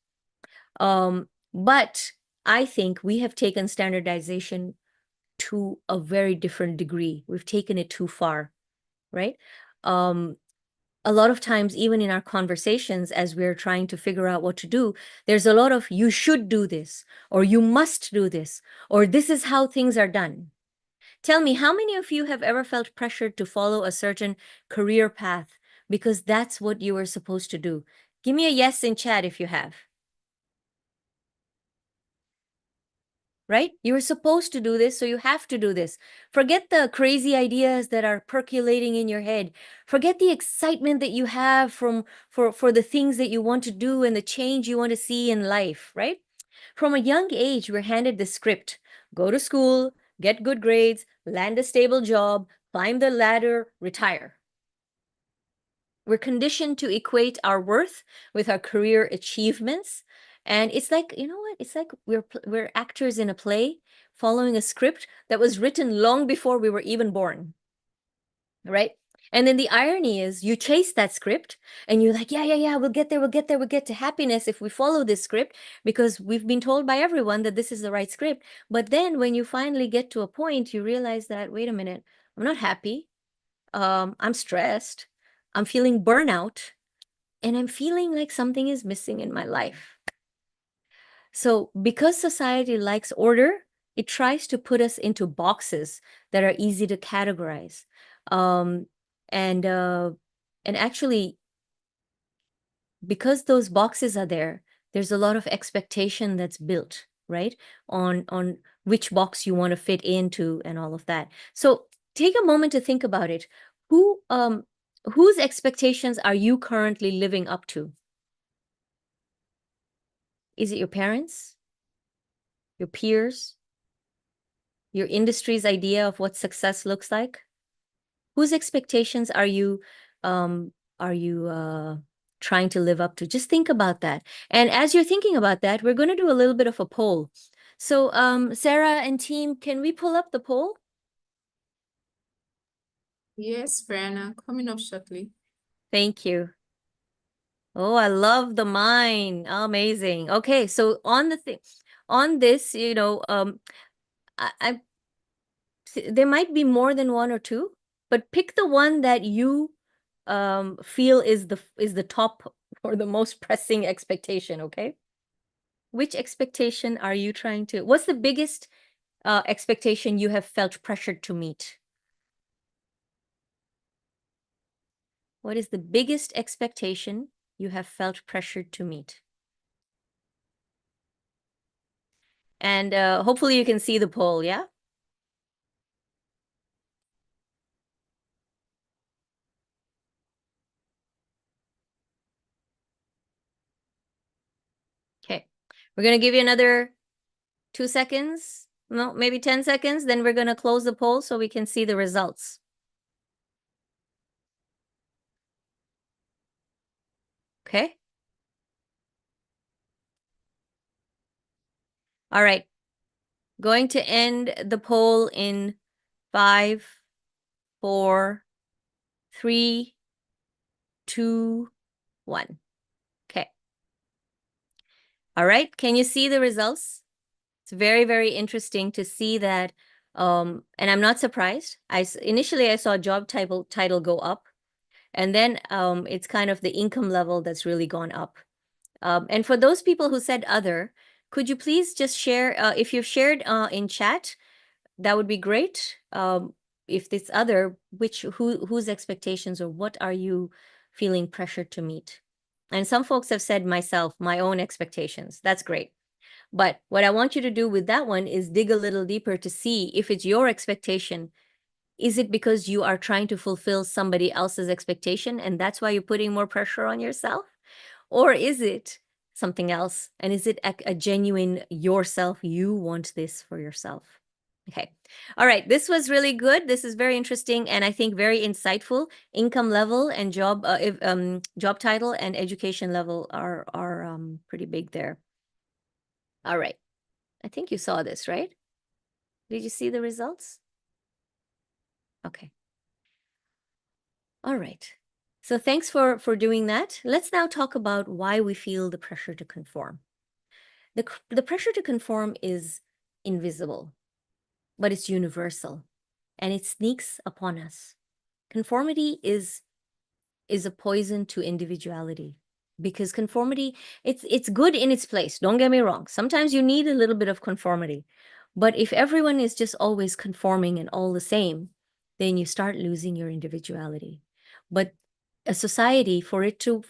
But I think we have taken standardization to a very different degree. We've taken it too far, right? A lot of times, even in our conversations, as we're trying to figure out what to do, there's a lot of you should do this, or you must do this, or this is how things are done. Tell me, how many of you have ever felt pressured to follow a certain career path because that's what you were supposed to do? Give me a yes in chat if you have. Right? You were supposed to do this, so you have to do this. Forget the crazy ideas that are percolating in your head. Forget the excitement that you have for the things that you want to do and the change you want to see in life, right? From a young age, we're handed the script. Go to school, get good grades, land a stable job, climb the ladder, retire. We're conditioned to equate our worth with our career achievements. And it's like, you know what? It's like we're actors in a play following a script that was written long before we were even born. Right? And then the irony is you chase that script and you're like, yeah, we'll get there, we'll get to happiness if we follow this script, because we've been told by everyone that this is the right script. But then when you finally get to a point, you realize that, wait a minute, I'm not happy. I'm stressed. I'm feeling burnout, and I'm feeling like something is missing in my life. So because society likes order, it tries to put us into boxes that are easy to categorize. Um, and uh, and actually, because those boxes are there, there's a lot of expectation that's built, right? On which box you want to fit into and all of that. So take a moment to think about it. Whose expectations are you currently living up to? Is it your parents, your peers, your industry's idea of what success looks like? Whose expectations um are you trying to live up to? Just think about that. And as you're thinking about that, we're going to do a little bit of a poll. So Sarah and team, can we pull up the poll? Yes, Ferhana, coming up shortly. Thank you. Oh, I love the mind. Amazing. Okay, so on the thing, on this, I there might be more than one or two, but pick the one that you feel is the top or the most pressing expectation, okay? Which expectation are you trying to, what's the biggest expectation you have felt pressured to meet? What is the biggest expectation you have felt pressured to meet? And hopefully you can see the poll, yeah? Okay. We're going to give you another 2 seconds. No, maybe 10 seconds. Then we're going to close the poll so we can see the results. Okay. All right. Going to end the poll in 5, 4, 3, 2, 1. Okay. All right. Can you see the results? It's very, very interesting to see that. And I'm not surprised. Initially I saw job title go up, and then it's kind of the income level that's really gone up. And for those people who said other, could you please just share, if you've shared in chat, that would be great. If this other, whose expectations or what are you feeling pressured to meet? And some folks have said myself, my own expectations. That's great. But what I want you to do with that one is dig a little deeper to see if it's your expectation. Is it because you are trying to fulfill somebody else's expectation and that's why you're putting more pressure on yourself? Or is it something else? And is it a genuine yourself? You want this for yourself. Okay. All right. This was really good. This is very interesting and I think very insightful. Income level and job title and education level are pretty big there. All right. I think you saw this, right? Did you see the results? Okay. All right. So thanks for doing that. Let's now talk about why we feel the pressure to conform. The pressure to conform is invisible, but it's universal and it sneaks upon us. Conformity is a poison to individuality because conformity, it's good in its place. Don't get me wrong. Sometimes you need a little bit of conformity. But if everyone is just always conforming and all the same, then you start losing your individuality. But a society, for it to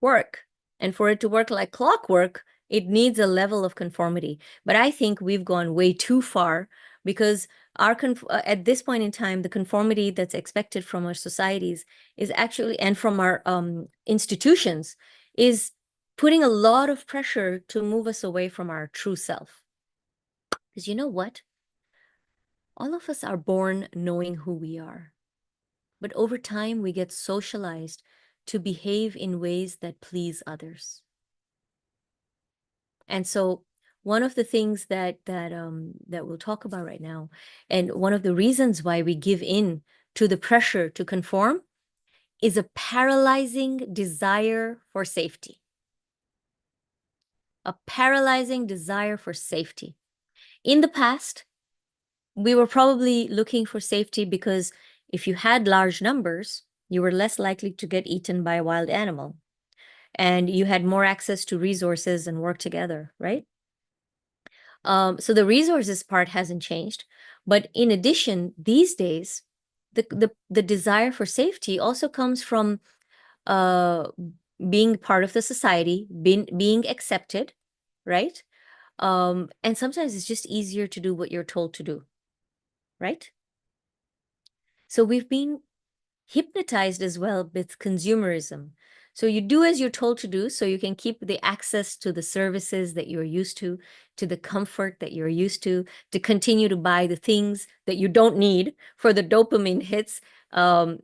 work and for it to work like clockwork, it needs a level of conformity. But I think we've gone way too far because at this point in time, the conformity that's expected from our societies is actually, and from our institutions, is putting a lot of pressure to move us away from our true self. Because you know what? All of us are born knowing who we are. But over time, we get socialized to behave in ways that please others. And so one of the things that we'll talk about right now, and one of the reasons why we give in to the pressure to conform, is a paralyzing desire for safety. A paralyzing desire for safety. In the past, we were probably looking for safety because if you had large numbers, you were less likely to get eaten by a wild animal. And you had more access to resources and work together, right? So the resources part hasn't changed. But in addition, these days, the desire for safety also comes from uh, being part of the society, being accepted, right? And sometimes it's just easier to do what you're told to do, right? So we've been hypnotized as well with consumerism. So you do as you're told to do so you can keep the access to the services that you're used to the comfort that you're used to continue to buy the things that you don't need for the dopamine hits.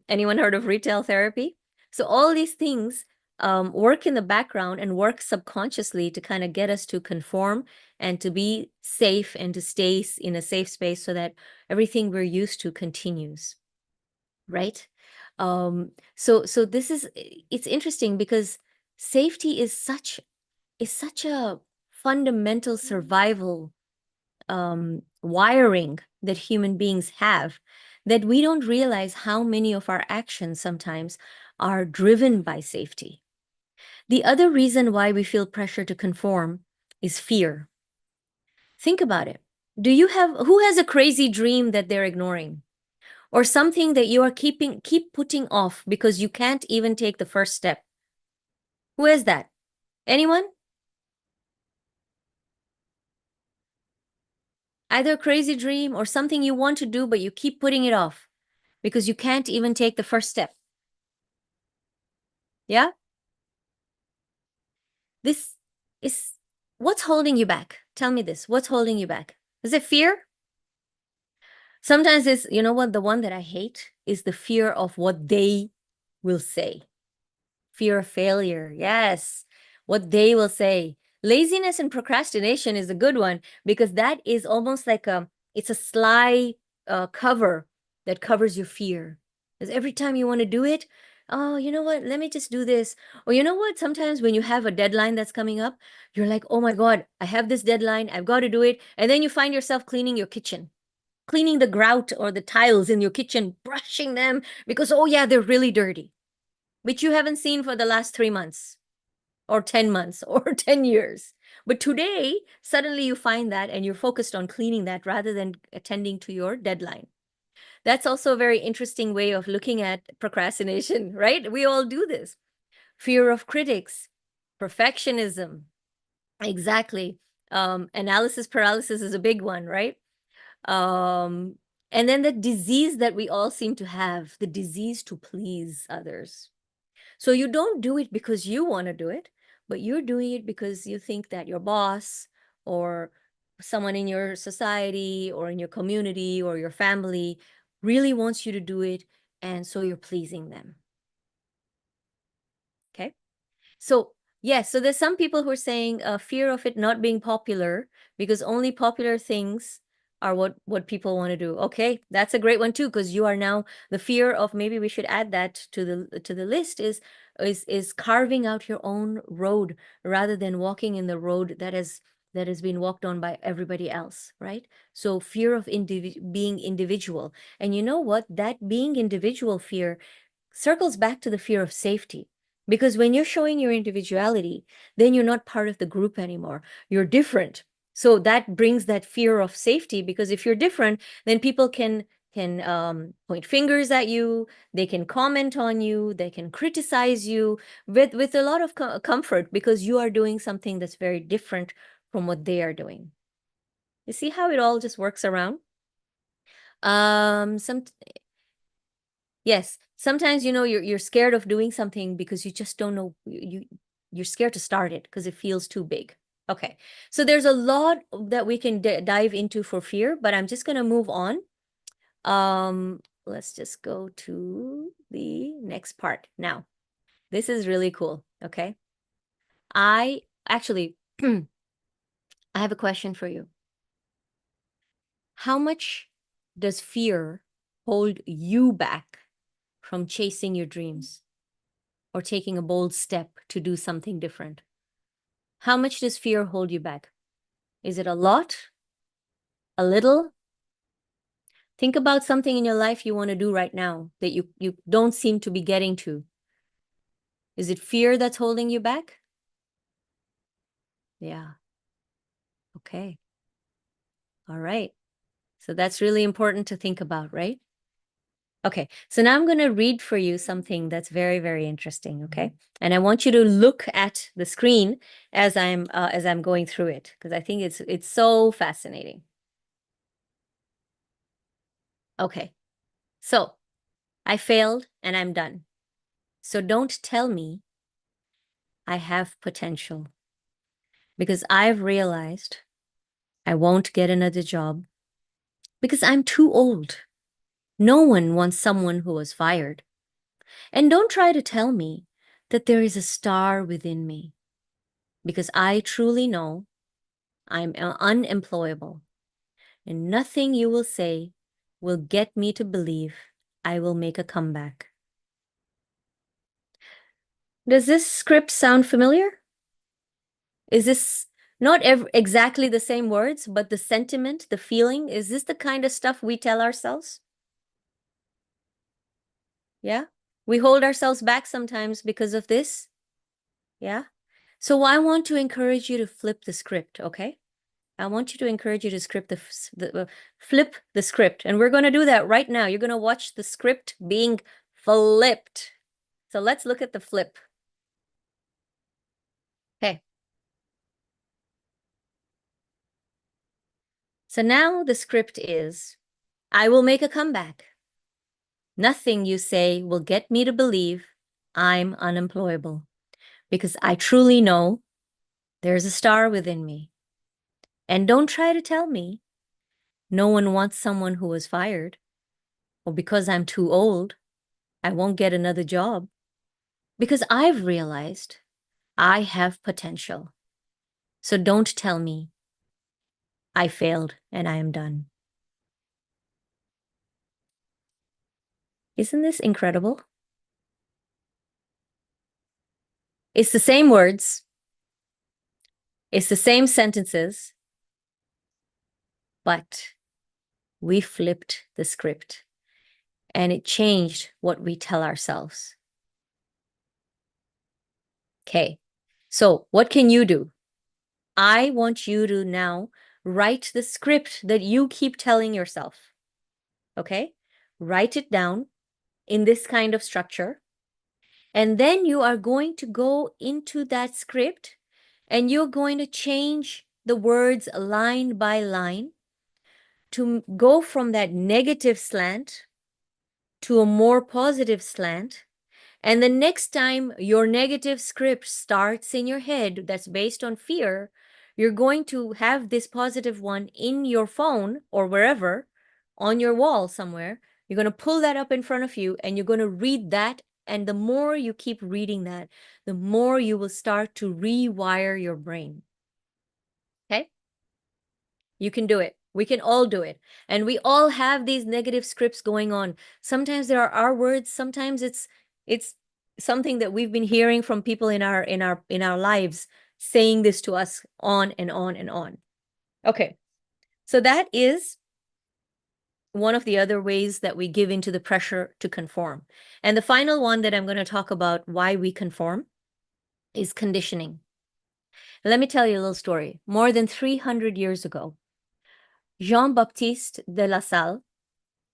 Anyone heard of retail therapy? So all these things work in the background and work subconsciously to kind of get us to conform and to be safe and to stay in a safe space so that everything we're used to continues, right? So this is, it's interesting because Safety is such a fundamental survival wiring that human beings have, that we don't realize how many of our actions sometimes are driven by safety. The other reason why we feel pressure to conform is fear. Think about it. Who has a crazy dream that they're ignoring? Or something that you are keep putting off because you can't even take the first step? Who is that? Anyone? Either a crazy dream or something you want to do, but you keep putting it off because you can't even take the first step. Yeah? This is what's holding you back. Tell me this. What's holding you back? Is it fear? Sometimes it's, you know what, the one that I hate is the fear of what they will say. Fear of failure. Yes. What they will say. Laziness and procrastination is a good one because that is almost like it's a sly cover that covers your fear. Because every time you want to do it, oh, you know what? Let me just do this. Or you know what? Sometimes when you have a deadline that's coming up, you're like, oh my God, I have this deadline. I've got to do it. And then you find yourself cleaning your kitchen, cleaning the grout or the tiles in your kitchen, brushing them because, oh yeah, they're really dirty, which you haven't seen for the last 3 months or 10 months or 10 years. But today, suddenly you find that and you're focused on cleaning that rather than attending to your deadline. That's also a very interesting way of looking at procrastination, right? We all do this. Fear of critics, perfectionism. Exactly. Analysis paralysis is a big one, right? Um, and then the disease that we all seem to have, the disease to please others. So you don't do it because you want to do it, but you're doing it because you think that your boss or someone in your society or in your community or your family really wants you to do it. And so you're pleasing them. Okay. So, yes, so there's some people who are saying fear of it not being popular because only popular things are what people want to do. Okay, that's a great one too, because you are now the fear of, maybe we should add that to the list, is carving out your own road rather than walking in the road that has been walked on by everybody else, right? So fear of being individual. And you know what? That being individual fear circles back to the fear of safety. Because when you're showing your individuality, then you're not part of the group anymore. You're different. So that brings that fear of safety, because if you're different, then people can point fingers at you, they can comment on you, they can criticize you with a lot of comfort because you are doing something that's very different from what they are doing. You see how it all just works around? Some Yes, sometimes you're scared of doing something because you just don't know, you're scared to start it because it feels too big. Okay, so there's a lot that we can dive into for fear, but I'm just gonna move on. Let's just go to the next part now. This is really cool. Okay, I actually I have a question for you. How much does fear hold you back from chasing your dreams or taking a bold step to do something different? How much does fear hold you back? Is it a lot? A little? Think about something in your life you want to do right now that you don't seem to be getting to. Is it fear that's holding you back? Yeah. Okay. All right. So that's really important to think about, right? Okay, so now I'm going to read for you something that's very, very interesting, okay? And I want you to look at the screen as I'm going through it, because I think it's so fascinating. Okay, so I failed and I'm done. So don't tell me I have potential, because I've realized I won't get another job because I'm too old. No one wants someone who was fired. And don't try to tell me that there is a star within me, because I truly know I'm unemployable, and nothing you will say will get me to believe I will make a comeback. Does this script sound familiar? Is this not exactly the same words, but the sentiment, the feeling? Is this the kind of stuff we tell ourselves? Yeah. We hold ourselves back sometimes because of this. Yeah. So I want to encourage you to flip the script, okay? I want you to encourage you to flip the script. And we're going to do that right now. You're going to watch the script being flipped. So let's look at the flip. Okay. So now the script is, I will make a comeback. Nothing you say will get me to believe I'm unemployable because I truly know there's a star within me. And don't try to tell me no one wants someone who was fired, or because I'm too old, I won't get another job. Because I've realized I have potential. So don't tell me I failed and I am done. Isn't this incredible? It's the same words, it's the same sentences, but we flipped the script and it changed what we tell ourselves. Okay, so what can you do? I want you to now write the script that you keep telling yourself. Okay, write it down in this kind of structure. And then you are going to go into that script and you're going to change the words line by line to go from that negative slant to a more positive slant. And the next time your negative script starts in your head that's based on fear, you're going to have this positive one in your phone or wherever on your wall somewhere. You're going to pull that up in front of you and you're going to read that. And the more you keep reading that, the more you will start to rewire your brain. Okay? You can do it. We can all do it. And we all have these negative scripts going on. Sometimes there are our words, sometimes it's something that we've been hearing from people in our lives saying this to us on and on and on. Okay. So that is one of the other ways that we give into the pressure to conform. And the final one that I'm going to talk about why we conform is conditioning. Let me tell you a little story. More than 300 years ago, Jean-Baptiste de La Salle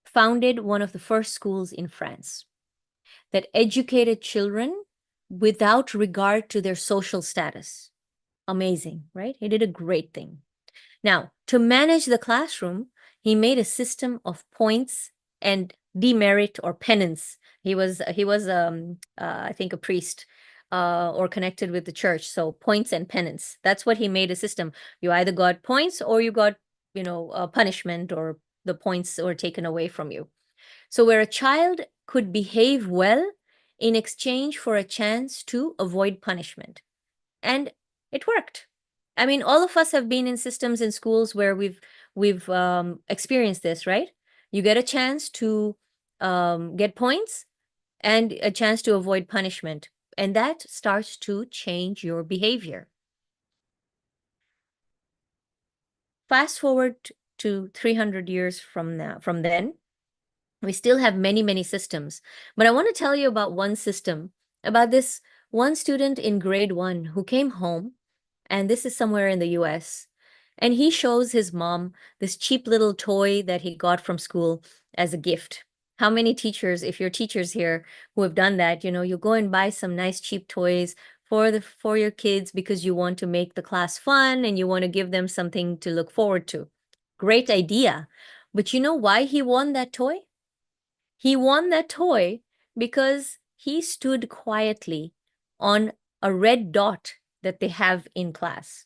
founded one of the first schools in France that educated children without regard to their social status. Amazing, right? He did a great thing. Now, to manage the classroom, he made a system of points and demerit or penance. He was I think a priest or connected with the church. So points and penance. That's what he made a system. You either got points or you got, punishment, or the points were taken away from you. So where a child could behave well in exchange for a chance to avoid punishment. And it worked. I mean, all of us have been in systems in schools where we've experienced this, right? You get a chance to get points and a chance to avoid punishment, and that starts to change your behavior. Fast forward to 300 years from then, we still have many, many systems. But I want to tell you about one system, about this one student in grade 1 who came home, and this is somewhere in the US. And he shows his mom this cheap little toy that he got from school as a gift. How many teachers, if you're teachers here who have done that, you go and buy some nice cheap toys for your kids because you want to make the class fun and you want to give them something to look forward to. Great idea. But you know why he won that toy? He won that toy because he stood quietly on a red dot that they have in class.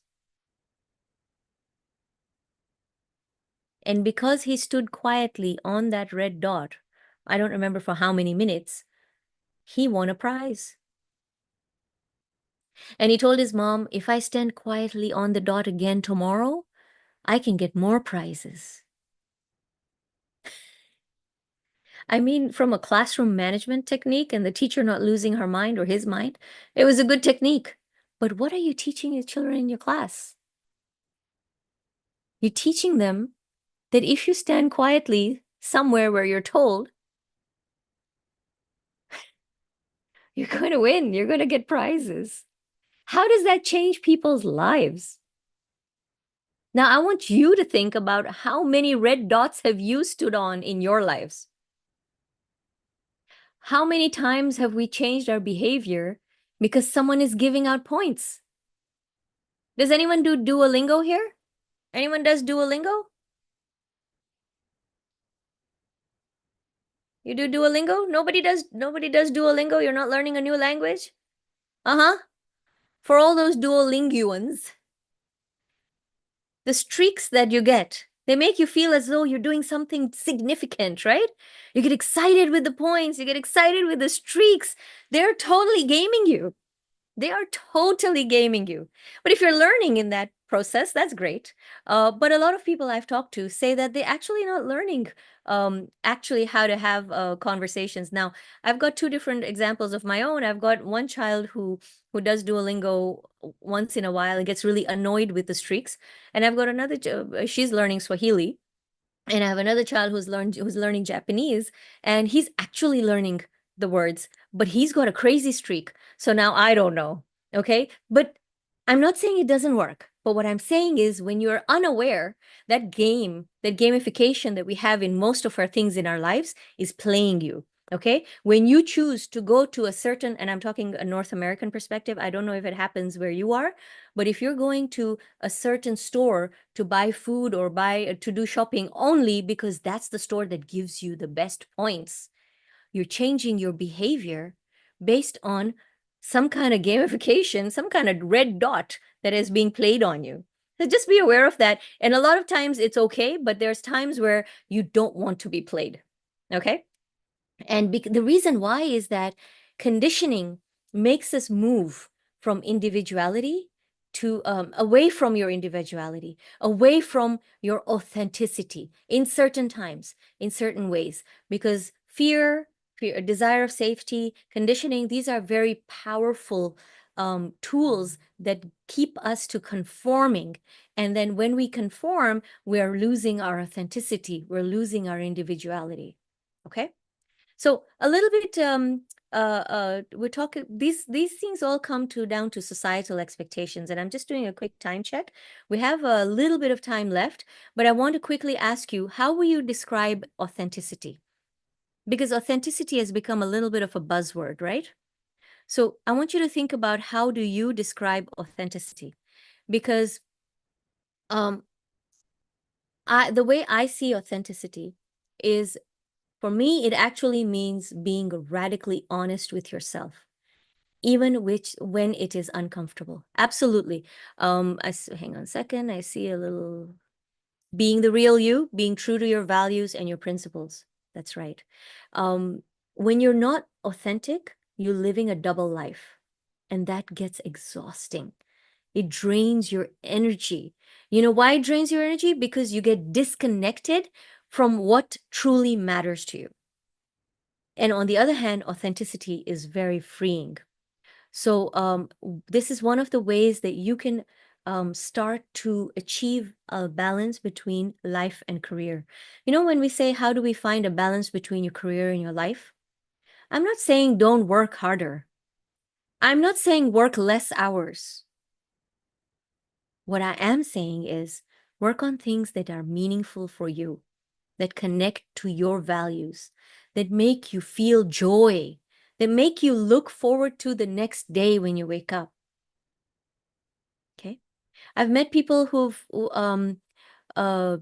And because he stood quietly on that red dot, I don't remember for how many minutes, he won a prize. And he told his mom, if I stand quietly on the dot again tomorrow, I can get more prizes. I mean, from a classroom management technique and the teacher not losing her mind or his mind, it was a good technique. But what are you teaching your children in your class? You're teaching them that if you stand quietly somewhere where you're told, you're going to win, you're going to get prizes. How does that change people's lives? Now, I want you to think about how many red dots have you stood on in your lives? How many times have we changed our behavior because someone is giving out points? Does anyone do Duolingo here? Anyone does Duolingo? You do Duolingo? Nobody does Duolingo. You're not learning a new language? Uh-huh. For all those Duolinguans, the streaks that you get, they make you feel as though you're doing something significant, right? You get excited with the points, you get excited with the streaks. They're totally gaming you. They are totally gaming you. But if you're learning in that process, that's great. But a lot of people I've talked to say that they're actually not learning actually how to have conversations. Now, I've got two different examples of my own. I've got one child who does Duolingo once in a while and gets really annoyed with the streaks. And I've got another, she's learning Swahili. And I have another child who's learning Japanese, and he's actually learning the words, but he's got a crazy streak. So now I don't know. Okay. But I'm not saying it doesn't work. But what I'm saying is when you're unaware, that game, that gamification that we have in most of our things in our lives is playing you. Okay. When you choose to go to a certain, and I'm talking a North American perspective, I don't know if it happens where you are, but if you're going to a certain store to buy food or to do shopping only because that's the store that gives you the best points, you're changing your behavior based on some kind of gamification, some kind of red dot that is being played on you. So just be aware of that. And a lot of times it's okay, but there's times where you don't want to be played. Okay. And the reason why is that conditioning makes us move from individuality to away from your individuality, away from your authenticity in certain times, in certain ways, because fear, desire of safety, conditioning, these are very powerful tools that keep us to conforming. And then when we conform, we are losing our authenticity, we're losing our individuality. Okay. So a little bit, we're talking, these things all come to down to societal expectations. And I'm just doing a quick time check. We have a little bit of time left, but I want to quickly ask you, how will you describe authenticity? Because authenticity has become a little bit of a buzzword, right? So I want you to think about, how do you describe authenticity? Because um, the way I see authenticity is, for me, it actually means being radically honest with yourself, even when it is uncomfortable. Absolutely. Hang on a second. I see a little, being the real you, being true to your values and your principles. That's right. When you're not authentic, you're living a double life, and that gets exhausting. It drains your energy. You know why it drains your energy? Because you get disconnected from what truly matters to you. And on the other hand, authenticity is very freeing. So this is one of the ways that you can start to achieve a balance between life and career. You know, when we say, how do we find a balance between your career and your life? I'm not saying don't work harder. I'm not saying work less hours. What I am saying is work on things that are meaningful for you, that connect to your values, that make you feel joy, that make you look forward to the next day when you wake up. Okay. I've met people uh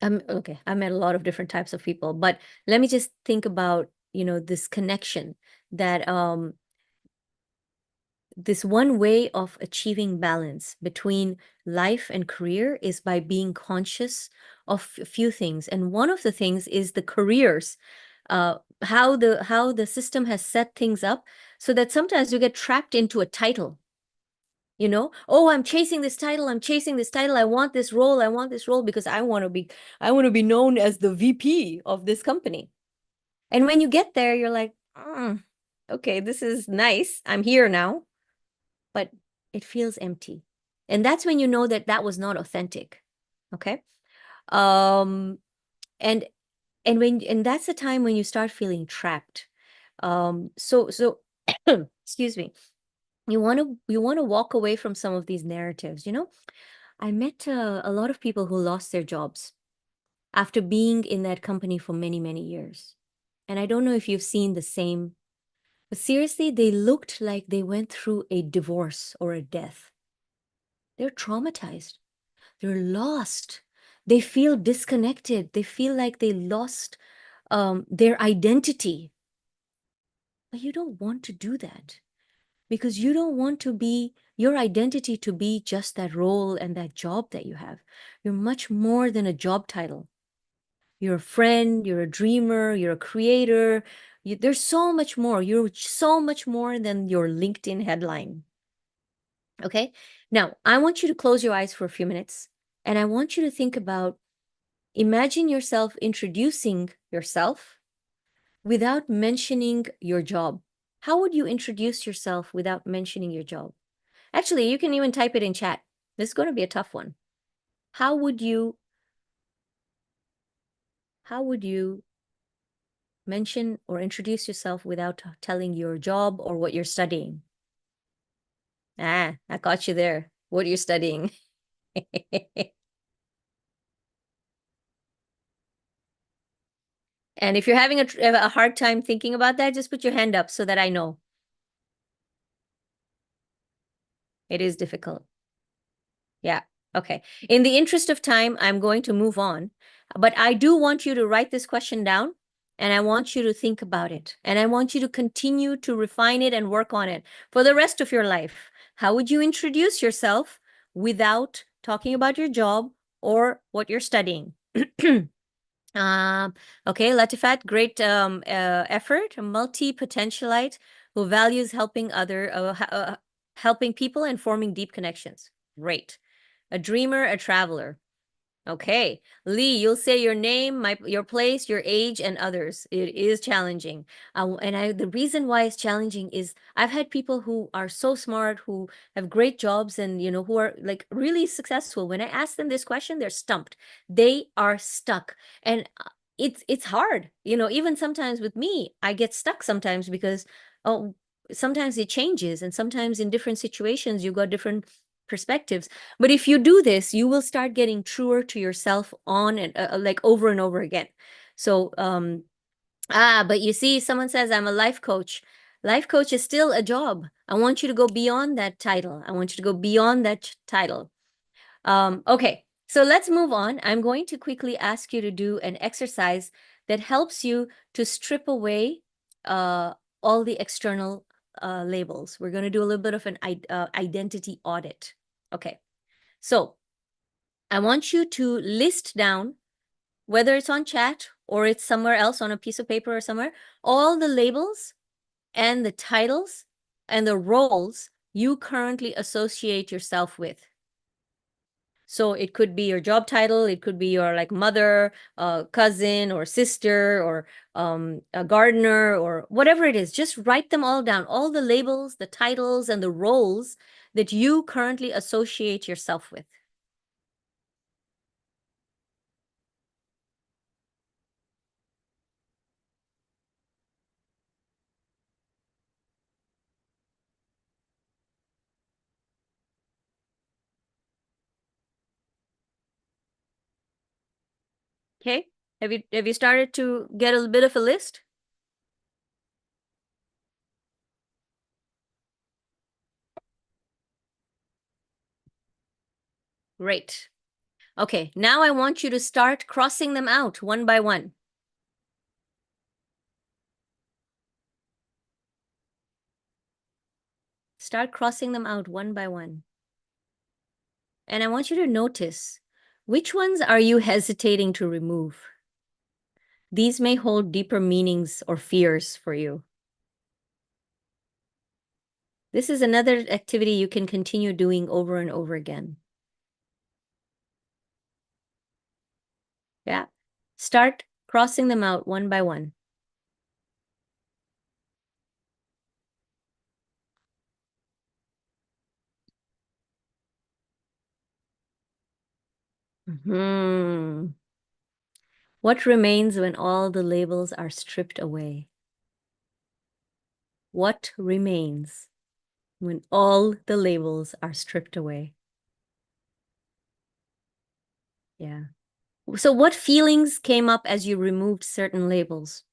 okay, I met a lot of different types of people, but let me just think about, this connection that this one way of achieving balance between life and career is by being conscious of a few things. And one of the things is the careers, how the system has set things up so that sometimes you get trapped into a title. Oh, I'm chasing this title, I'm chasing this title, I want this role, I want this role because I want to be known as the VP of this company. And when you get there, you're like, okay, this is nice, I'm here now, but it feels empty. And that's when you know that that was not authentic. Okay. um and and that's the time when you start feeling trapped. So excuse me. You want to walk away from some of these narratives. I met a lot of people who lost their jobs after being in that company for many, many years. And I don't know if you've seen the same, but seriously, they looked like they went through a divorce or a death. They're traumatized. They're lost. They feel disconnected. They feel like they lost their identity. But you don't want to do that, because you don't want to be your identity to be just that role and that job that you have. You're much more than a job title. You're a friend, you're a dreamer, you're a creator. There's so much more. You're so much more than your LinkedIn headline. Okay. Now, I want you to close your eyes for a few minutes, and I want you to think about, imagine yourself introducing yourself without mentioning your job. How would you introduce yourself without mentioning your job? Actually, you can even type it in chat. This is going to be a tough one. How would you how would you mention or introduce yourself without telling your job or what you're studying? I got you there. What are you studying? And if you're having a hard time thinking about that, just put your hand up so that I know. It is difficult. Yeah. Okay. In the interest of time, I'm going to move on. But I do want you to write this question down, and I want you to think about it. And I want you to continue to refine it and work on it for the rest of your life. How would you introduce yourself without talking about your job or what you're studying? Okay, Latifat, great effort. A multi-potentialite who values helping people and forming deep connections. Great. A dreamer, a traveler. Okay. Lee, you'll say your name, your place, your age, and others. It is challenging. The reason why it's challenging is I've had people who are so smart, who have great jobs, and who are like really successful. When I ask them this question, they're stumped. They are stuck. And it's hard. Even sometimes with me, I get stuck sometimes because sometimes it changes, and sometimes in different situations you got different perspectives. But if you do this, you will start getting truer to yourself on and like over and over again. So, but you see, someone says, I'm a life coach. Life coach is still a job. I want you to go beyond that title. I want you to go beyond that title. Okay, so let's move on. I'm going to quickly ask you to do an exercise that helps you to strip away all the external labels. We're going to do a little bit of an identity audit. Okay, so I want you to list down, whether it's on chat or it's somewhere else on a piece of paper or somewhere, all the labels and the titles and the roles you currently associate yourself with. So it could be your job title, it could be your like mother, cousin, or sister, or a gardener, or whatever it is. Just write them all down, all the labels, the titles, and the roles that you currently associate yourself with. Okay? Have you started to get a bit of a list? Great. Okay, now I want you to start crossing them out one by one. Start crossing them out one by one. And I want you to notice, which ones are you hesitating to remove? These may hold deeper meanings or fears for you. This is another activity you can continue doing over and over again. Yeah. Start crossing them out one by one. What remains when all the labels are stripped away? What remains when all the labels are stripped away? Yeah. So what feelings came up as you removed certain labels?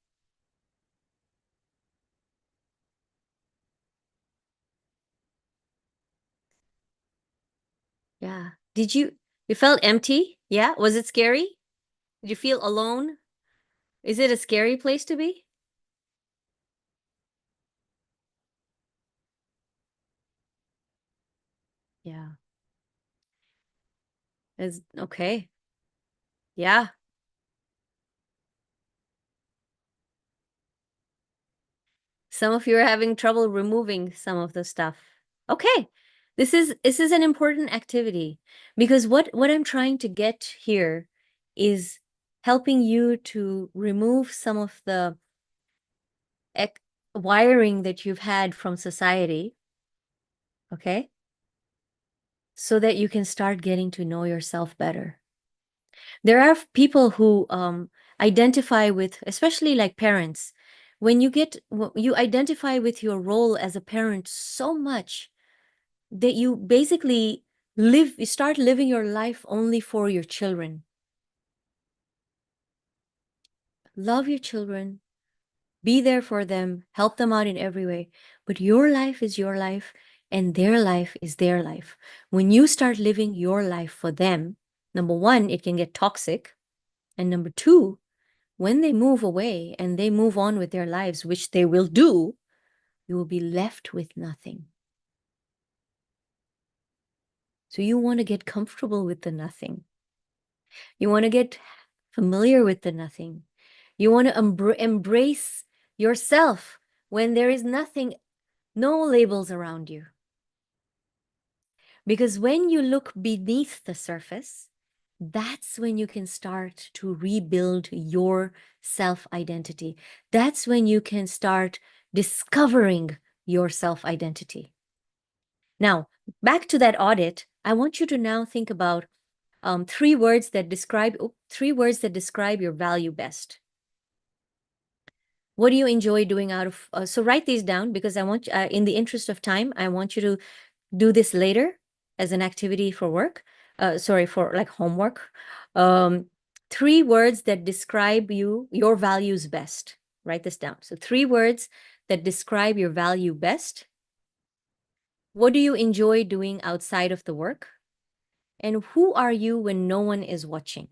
Yeah. You felt empty? Yeah. Was it scary? Did you feel alone? Is it a scary place to be? Yeah. It's okay. Yeah. Some of you are having trouble removing some of the stuff. Okay. This is an important activity because what I'm trying to get here is helping you to remove some of the wiring that you've had from society, okay? So that you can start getting to know yourself better. There are people who identify with, especially like parents, when you identify with your role as a parent so much that you basically you start living your life only for your children. Love your children, be there for them, help them out in every way. But your life is your life and their life is their life. When you start living your life for them, number one, it can get toxic. And number two, when they move away and they move on with their lives, which they will do, you will be left with nothing. So you want to get comfortable with the nothing. You want to get familiar with the nothing. You want to embrace yourself when there is nothing, no labels around you. Because when you look beneath the surface, that's when you can start to rebuild your self identity. That's when you can start discovering your self identity. Now, back to that audit, I want you to now think about three words that describe your value best. What do you enjoy doing out of? So write these down because I want, in the interest of time, I want you to do this later as an activity for work. Sorry, for like homework. Three words that describe your values best. Write this down. So 3 words that describe your value best. What do you enjoy doing outside of the work? And who are you when no one is watching?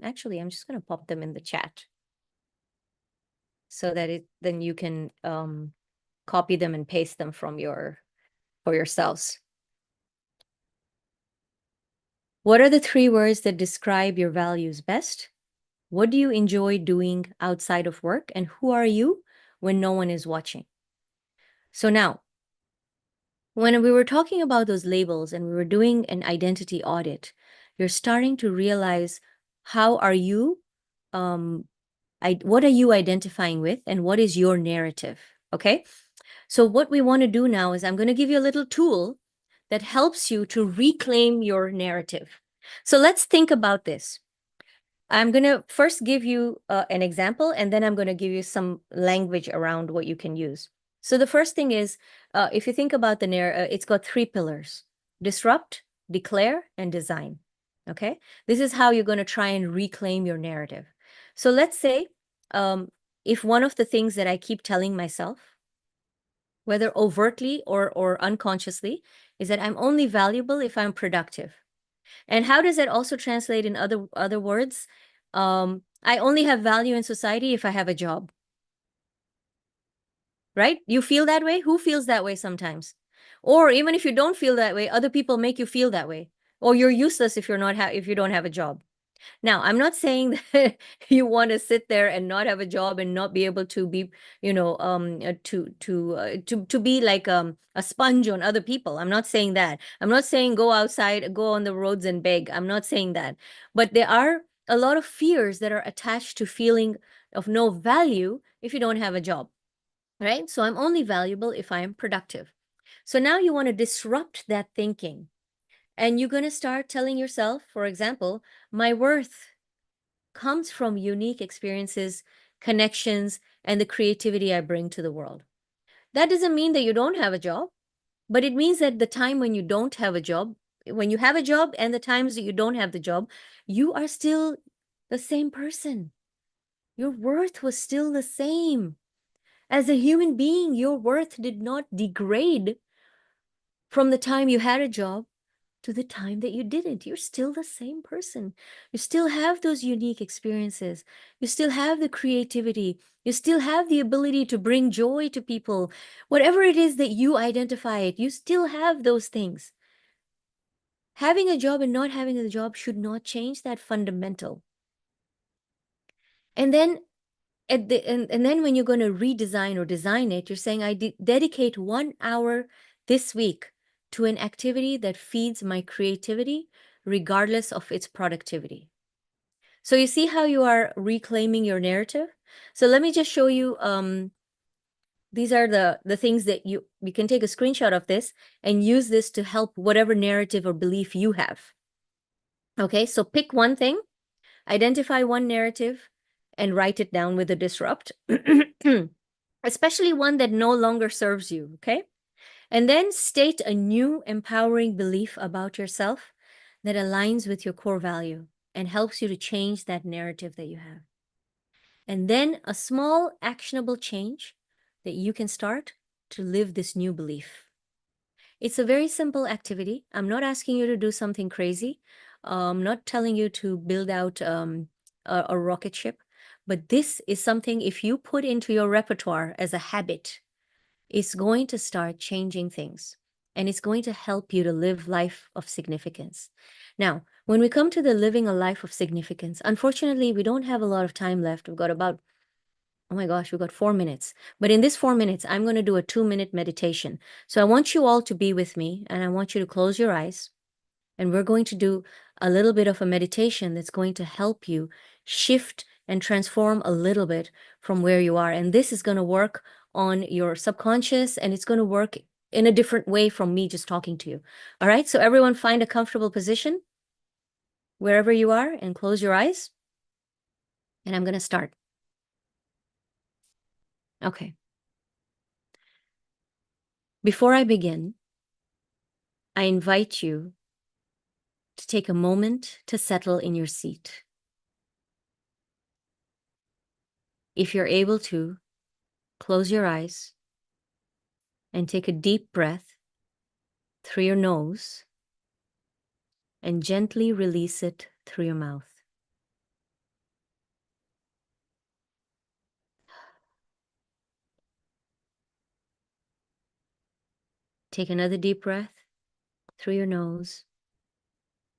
Actually, I'm just going to pop them in the chat so that then you can copy them and paste them for yourselves. What are the 3 words that describe your values best? What do you enjoy doing outside of work? And who are you when no one is watching? So now, when we were talking about those labels and we were doing an identity audit, you're starting to realize how are you, what are you identifying with and what is your narrative? Okay. So what we want to do now is I'm going to give you a little tool that helps you to reclaim your narrative. So let's think about this. I'm going to first give you an example, and then I'm going to give you some language around what you can use. So the first thing is, if you think about the narrative, it's got 3 pillars: disrupt, declare, and design. Okay? This is how you're going to try and reclaim your narrative. So let's say if one of the things that I keep telling myself, whether overtly or unconsciously, is that I'm only valuable if I'm productive. And how does that also translate in other words? I only have value in society if I have a job. Right? You feel that way? Who feels that way sometimes? Or even if you don't feel that way, other people make you feel that way. Or you're useless if you're not if you don't have a job. Now, I'm not saying that you want to sit there and not have a job and not be able to be, to be like a sponge on other people. I'm not saying that. I'm not saying go outside, go on the roads and beg. I'm not saying that. But there are a lot of fears that are attached to feeling of no value if you don't have a job, right? So I'm only valuable if I am productive. So now you want to disrupt that thinking. And you're going to start telling yourself, for example, my worth comes from unique experiences, connections, and the creativity I bring to the world. That doesn't mean that you don't have a job, but it means that the time when you don't have a job, when you have a job and the times that you don't have the job, you are still the same person. Your worth was still the same. As a human being, your worth did not degrade from the time you had a job to the time that you didn't. You're still the same person. You still have those unique experiences. You still have the creativity. You still have the ability to bring joy to people. Whatever it is that you identify it, you still have those things. Having a job and not having a job should not change that fundamental. And then and then when you're going to redesign or design it, you're saying, I dedicate 1 hour this week to an activity that feeds my creativity, regardless of its productivity. So you see how you are reclaiming your narrative? So let me just show you. These are the things that you can take a screenshot of this and use this to help whatever narrative or belief you have. Okay, so pick one thing, identify one narrative, and write it down with a disrupt. Especially one that no longer serves you, okay? And then state a new empowering belief about yourself that aligns with your core value and helps you to change that narrative that you have. And then a small actionable change that you can start to live this new belief. It's a very simple activity. I'm not asking you to do something crazy. I'm not telling you to build out a rocket ship, but this is something, if you put into your repertoire as a habit, it's going to start changing things and it's going to help you to live life of significance. Now, when we come to the living a life of significance, unfortunately, we don't have a lot of time left. We've got about, oh my gosh, we've got 4 minutes. But in this 4 minutes, I'm going to do a 2-minute meditation. So I want you all to be with me and I want you to close your eyes. And we're going to do a little bit of a meditation that's going to help you shift and transform a little bit from where you are. And this is going to work on your subconscious and it's going to work in a different way from me just talking to you. All right. So everyone find a comfortable position wherever you are and close your eyes. And I'm going to start. Okay. Before I begin, I invite you to take a moment to settle in your seat. If you're able to, close your eyes and take a deep breath through your nose and gently release it through your mouth. Take another deep breath through your nose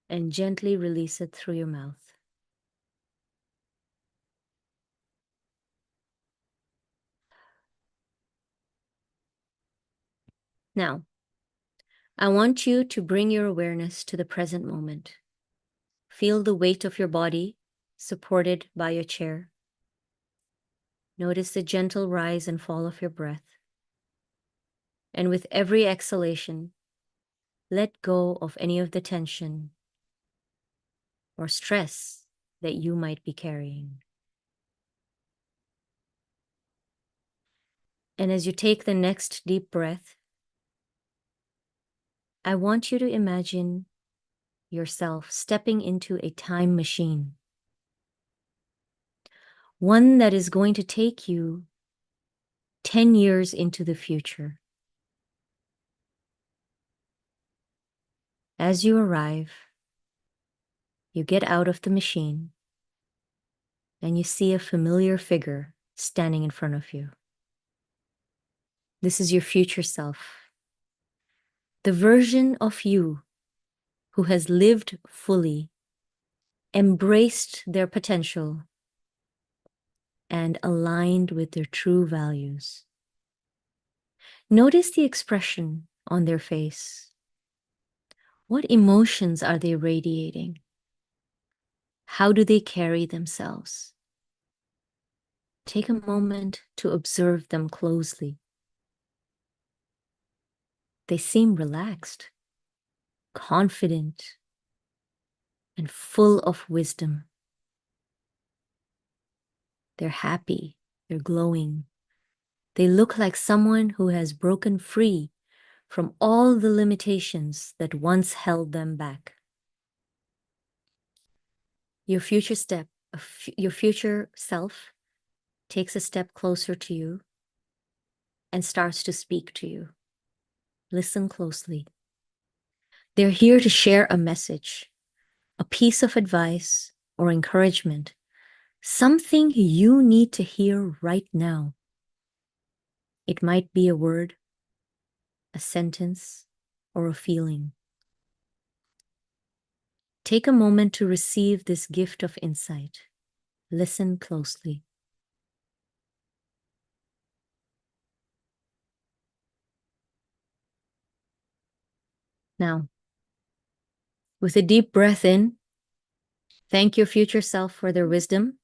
and gently release it through your mouth. Now, I want you to bring your awareness to the present moment. Feel the weight of your body supported by your chair. Notice the gentle rise and fall of your breath. And with every exhalation, let go of any of the tension or stress that you might be carrying. And as you take the next deep breath, I want you to imagine yourself stepping into a time machine. One that is going to take you 10 years into the future. As you arrive, you get out of the machine and you see a familiar figure standing in front of you. This is your future self, the version of you who has lived fully embraced their potential, and aligned with their true values. Notice the expression on their face. What emotions are they radiating? How do they carry themselves? Take a moment to observe them closely. They seem relaxed, confident, and full of wisdom. They're happy, they're glowing. They look like someone who has broken free from all the limitations that once held them back. Your future self takes a step closer to you and starts to speak to you. Listen closely. They're here to share a message, a piece of advice or encouragement, something you need to hear right now. It might be a word, a sentence, or a feeling. Take a moment to receive this gift of insight. Listen closely. Now, with a deep breath in, thank your future self for their wisdom.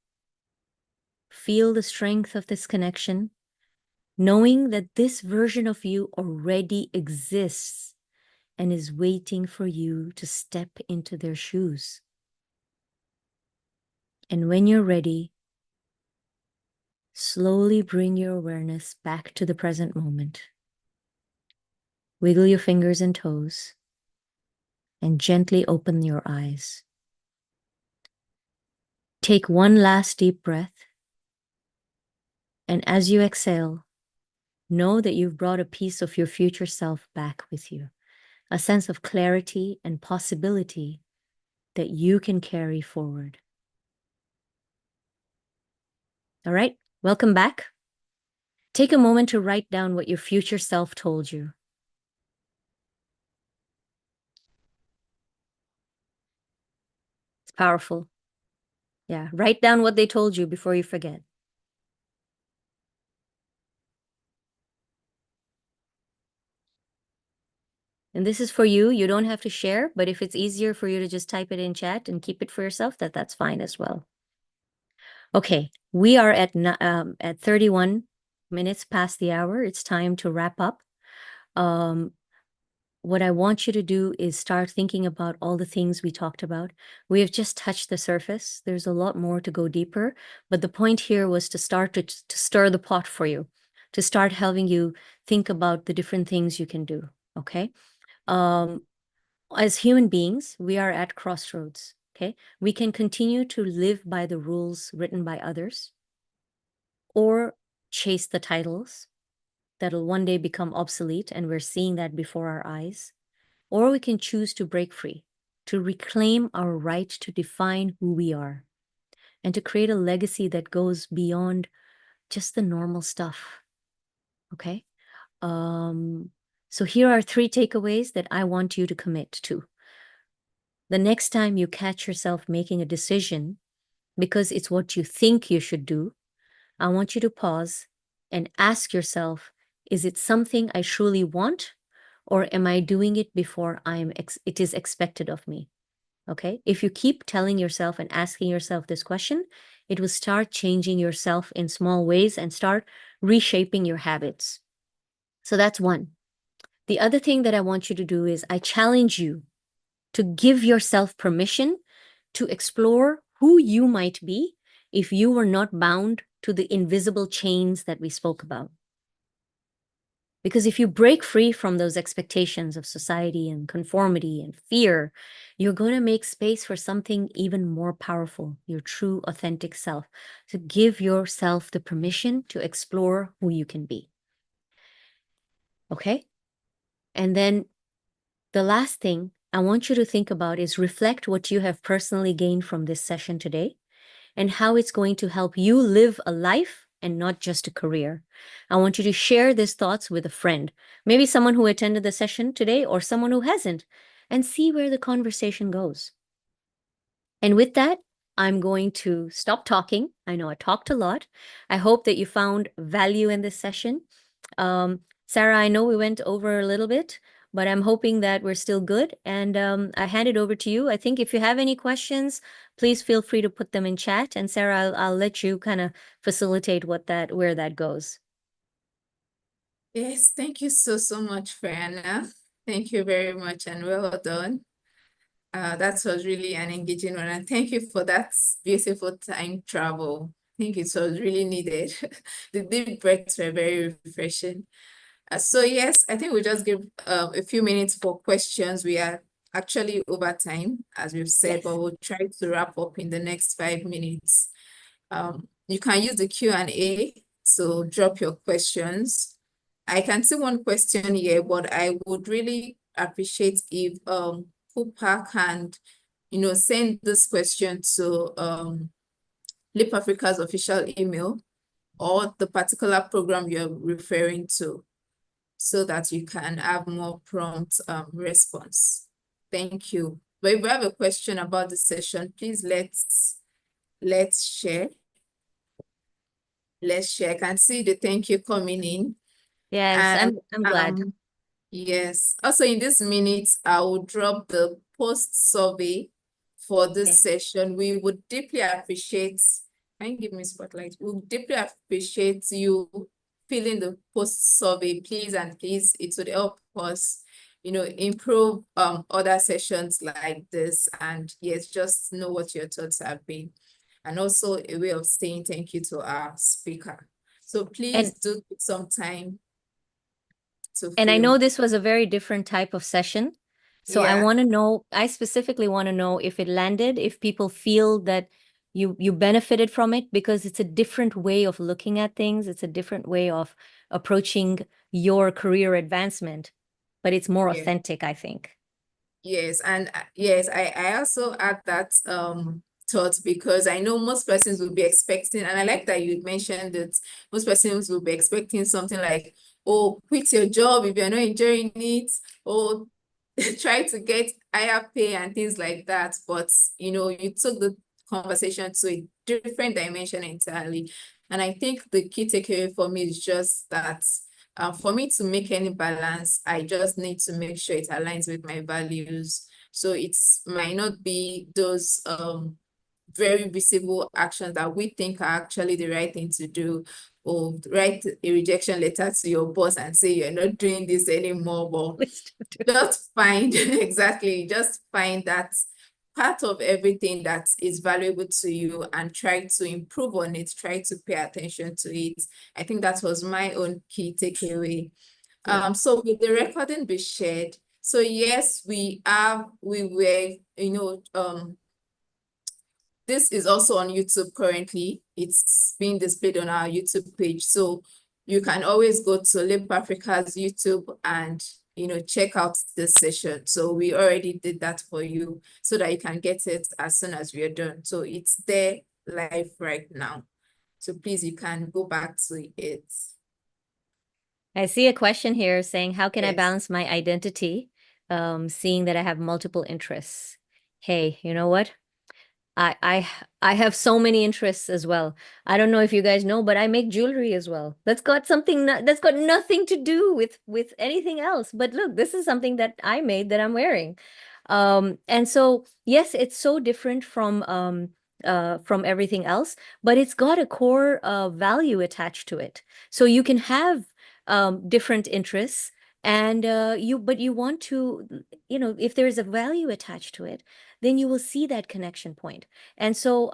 Feel the strength of this connection, knowing that this version of you already exists and is waiting for you to step into their shoes. And when you're ready, slowly bring your awareness back to the present moment. Wiggle your fingers and toes and gently open your eyes. Take one last deep breath. And as you exhale, know that you've brought a piece of your future self back with you, a sense of clarity and possibility that you can carry forward. All right, welcome back. Take a moment to write down what your future self told you. It's powerful. Yeah, write down what they told you before you forget. And this is for you. You don't have to share, but if it's easier for you to just type it in chat and keep it for yourself, that's fine as well. Okay, we are at 31 minutes past the hour. It's time to wrap up. What I want you to do is start thinking about all the things we talked about. We have just touched the surface. There's a lot more to go deeper, but the point here was to start to stir the pot for you, to start helping you think about the different things you can do, okay? As human beings, we are at crossroads, okay? We can continue to live by the rules written by others or chase the titles that'll one day become obsolete, and we're seeing that before our eyes. Or we can choose to break free, to reclaim our right to define who we are, and to create a legacy that goes beyond just the normal stuff, okay? So here are 3 takeaways that I want you to commit to. The next time you catch yourself making a decision because it's what you think you should do, I want you to pause and ask yourself, is it something I truly want, or am I doing it before it is expected of me? Okay. If you keep telling yourself and asking yourself this question, it will start changing yourself in small ways and start reshaping your habits. So that's one. The other thing that I want you to do is I challenge you to give yourself permission to explore who you might be if you were not bound to the invisible chains that we spoke about. Because if you break free from those expectations of society and conformity and fear, you're going to make space for something even more powerful, your true, authentic self. So give yourself the permission to explore who you can be. Okay? And then the last thing I want you to think about is reflect what you have personally gained from this session today and how it's going to help you live a life and not just a career. I want you to share these thoughts with a friend, maybe someone who attended the session today or someone who hasn't, and see where the conversation goes. And with that, I'm going to stop talking. I know I talked a lot. I hope that you found value in this session. Sarah, I know we went over a little bit, but I'm hoping that we're still good. And I hand it over to you. I think if you have any questions, please feel free to put them in chat. And Sarah, I'll let you kind of facilitate where that goes. Yes, thank you so much, Ferhana. Thank you very much and well done. That was really an engaging one. And thank you for that beautiful time travel. I think it was really needed. The deep breaths were very refreshing. So yes, I think we'll just give a few minutes for questions. We are actually over time, as we've said, but Yes. we'll try to wrap up in the next 5 minutes. You can use the Q&A to drop your questions. I can see one question here, but I would really appreciate if Pupa can, send this question to Lip Africa's official email or the particular program you're referring to, so that you can have more prompt response. Thank you. But if you have a question about the session, please let's share. Let's share. I can see the thank you coming in. Yes, And I'm glad. yes. Also in this minute, I will drop the post survey for this Okay. session. We would deeply appreciate, can you give me spotlight? We would deeply appreciate you filling the post survey, please and please. It would help us, improve other sessions like this. And yes, just know what your thoughts have been. And also a way of saying thank you to our speaker. So please And do take some time to And I fill. know this was a very different type of session. So Yeah, I specifically want to know if it landed, if people feel that you benefited from it, because it's a different way of looking at things. It's a different way of approaching your career advancement, but it's more yeah. authentic, I think. Yes, and yes, I also add that thought because I know most persons will be expecting, and I like that you mentioned that most persons will be expecting something like, oh, quit your job if you're not enjoying it, or try to get higher pay and things like that. But you took the conversation to a different dimension entirely. And I think the key takeaway for me is just that for me to make any balance, I just need to make sure it aligns with my values. So it might not be those very visible actions that we think are actually the right thing to do, or write a rejection letter to your boss and say you're not doing this anymore. But Please don't do it. just find exactly, just find that part of everything that is valuable to you and try to improve on it, try to pay attention to it. I think that was my own key takeaway. Yeah. So will the recording be shared? So yes, we were, this is also on YouTube currently. It's being displayed on our YouTube page. So you can always go to Lip Africa's YouTube and check out this session. So we already did that for you so that you can get it as soon as we are done. So it's there live right now. So please, you can go back to it. I see a question here saying, how can I Yes. balance my identity, seeing that I have multiple interests? Hey, you know what? I I I have so many interests as well. I don't know if you guys know, but I make jewelry as well. That's got nothing to do with anything else. But look, this is something that I made that I'm wearing. And so yes, it's so different from everything else, but it's got a core value attached to it. So you can have different interests and but you want to, if there's a value attached to it, then you will see that connection point. And so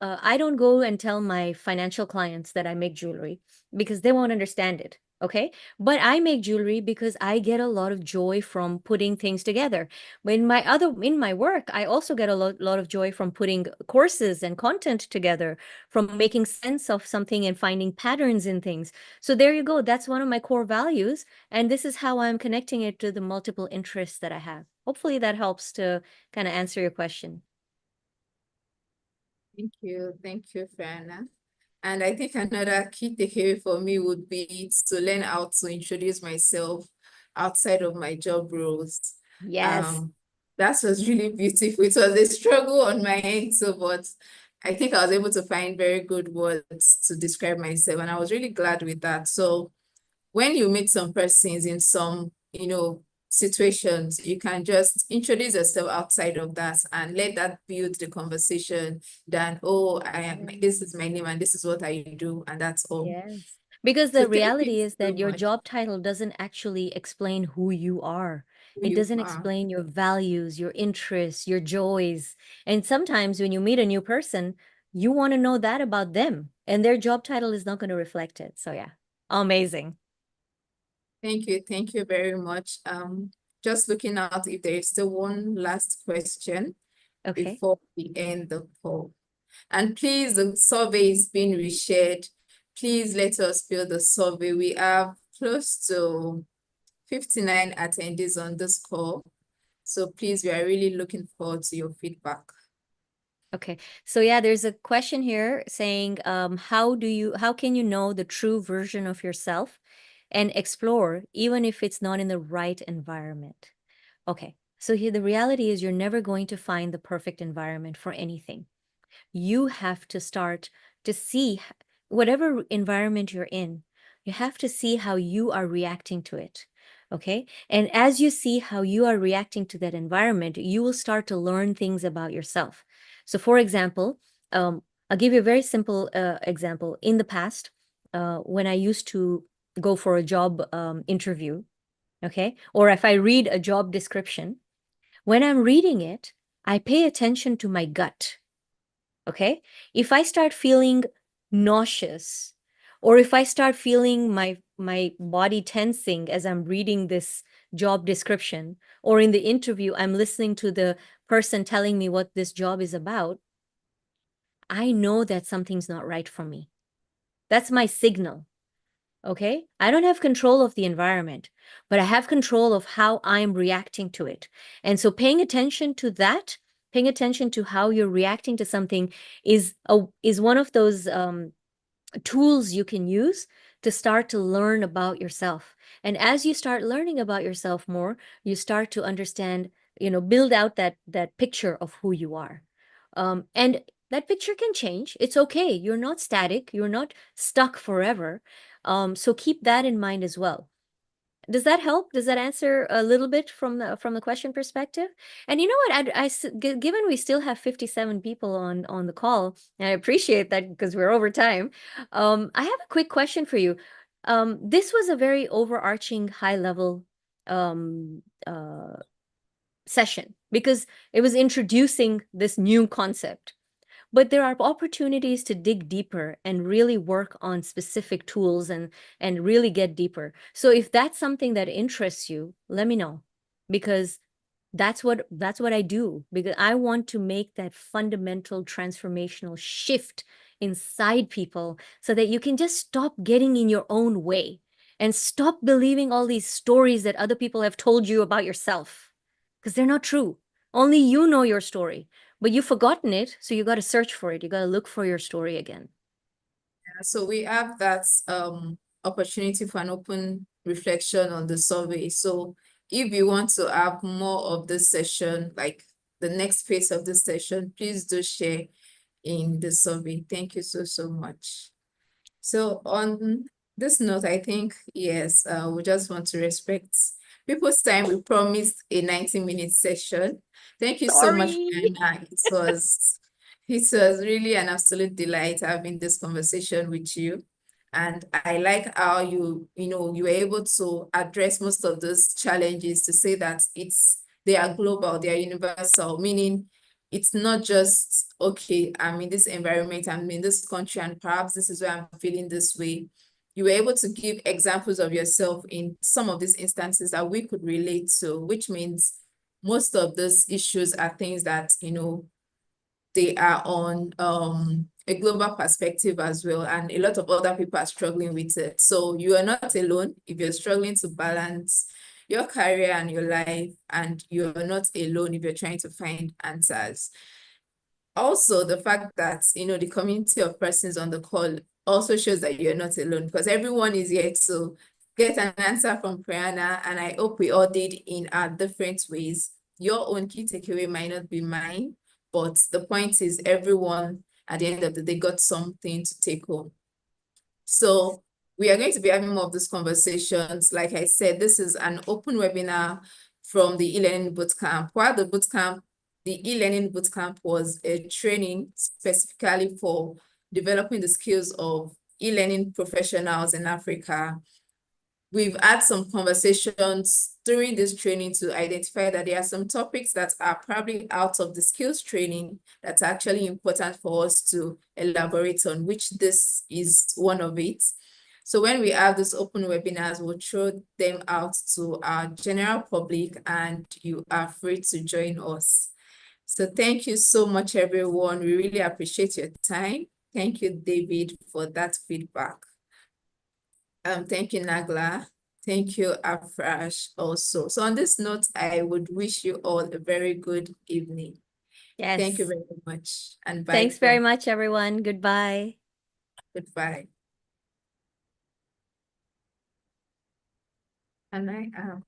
I don't go and tell my financial clients that I make jewelry because they won't understand it. Okay. But I make jewelry because I get a lot of joy from putting things together. In my work, I also get a lot of joy from putting courses and content together, from making sense of something and finding patterns in things. So there you go. That's one of my core values. And this is how I'm connecting it to the multiple interests that I have. Hopefully that helps to kind of answer your question. Thank you, Ferhana. And I think another key takeaway for me would be to learn how to introduce myself outside of my job roles. Yes. Um, That was really beautiful. It was a struggle on my end, so but I think I was able to find very good words to describe myself, and I was really glad with that. So when you meet some persons in some, situations, you can just introduce yourself outside of that and let that build the conversation than, oh, this is my name and this is what I do, and that's all. Yes. Because So the thank you reality is so that your much. job title doesn't actually explain who you are. Who It you doesn't are. explain your values, your interests, your joys. And sometimes when you meet a new person, you want to know that about them, and their job title is not going to reflect it. So, yeah, amazing. Thank you very much. Just looking out if there is still one last question Okay. before we end the call. And please, the survey is being reshared. Please let us fill the survey. We have close to 59 attendees on this call. So please, we are really looking forward to your feedback. Okay. So yeah, there's a question here saying, how can you know the true version of yourself and explore even if it's not in the right environment? Okay. So here the reality is you're never going to find the perfect environment for anything. You have to start to see whatever environment you're in, you have to see how you are reacting to it. Okay. And as you see how you are reacting to that environment, you will start to learn things about yourself. So, for example, I'll give you a very simple example. In the past, when I used to go for a job interview, okay, or if I read a job description, when I'm reading it, I pay attention to my gut. Okay. If I start feeling nauseous, or if I start feeling my body tensing as I'm reading this job description, or in the interview, I'm listening to the person telling me what this job is about, I know that something's not right for me. That's my signal. Okay. I don't have control of the environment, but I have control of how I'm reacting to it. And so paying attention to that, paying attention to how you're reacting to something is one of those tools you can use to start to learn about yourself. And as you start learning about yourself more, you start to understand, build out that picture of who you are. And that picture can change. It's okay. You're not static. You're not stuck forever. So keep that in mind as well. Does that help? Does that answer a little bit from the question perspective? And you know what? Given we still have 57 people on the call, and I appreciate that because we're over time. I have a quick question for you. This was a very overarching, high level um, session because it was introducing this new concept. But there are opportunities to dig deeper and really work on specific tools and really get deeper. So if that's something that interests you, let me know, because that's what I do, because I want to make that fundamental transformational shift inside people so that you can just stop getting in your own way and stop believing all these stories that other people have told you about yourself, because they're not true. Only you know your story, but you've forgotten it, so you got to search for it. You got to look for your story again. So we have that opportunity for an open reflection on the survey. So if you want to have more of this session, like the next phase of this session, please do share in the survey. Thank you so much. So on this note, I think, yes, we just want to respect people's time. We promised a 90-minute session. Thank you so much, Sorry. Anna. It was really an absolute delight having this conversation with you. And I like how you were able to address most of those challenges to say that they are global, they are universal, meaning it's not just, okay, I'm in this environment, I'm in this country, and perhaps this is why I'm feeling this way. You were able to give examples of yourself in some of these instances that we could relate to, which means most of those issues are things that, they are on a global perspective as well, and a lot of other people are struggling with it. So you are not alone if you're struggling to balance your career and your life, and you're not alone if you're trying to find answers. Also, the fact that, the community of persons on the call also shows that you're not alone, because everyone is here to get an answer from Priyana, and I hope we all did in our different ways. your own key takeaway might not be mine, but the point is everyone at the end of the day got something to take home. So we are going to be having more of these conversations. Like I said, this is an open webinar from the e-learning bootcamp. While the e-learning bootcamp was a training specifically for developing the skills of e-learning professionals in Africa. We've had some conversations during this training to identify that there are some topics that are probably out of the skills training that's actually important for us to elaborate on, which this is one of it. So when we have these open webinars, we'll throw them out to our general public and you are free to join us. So thank you so much, everyone. We really appreciate your time. Thank you, David, for that feedback. Thank you, Nagla. Thank you, Afrash, also. So on this note, I would wish you all a very good evening. Thank you Yes. very much, and bye Thanks for very now. much, everyone. Goodbye. Goodbye. And I am.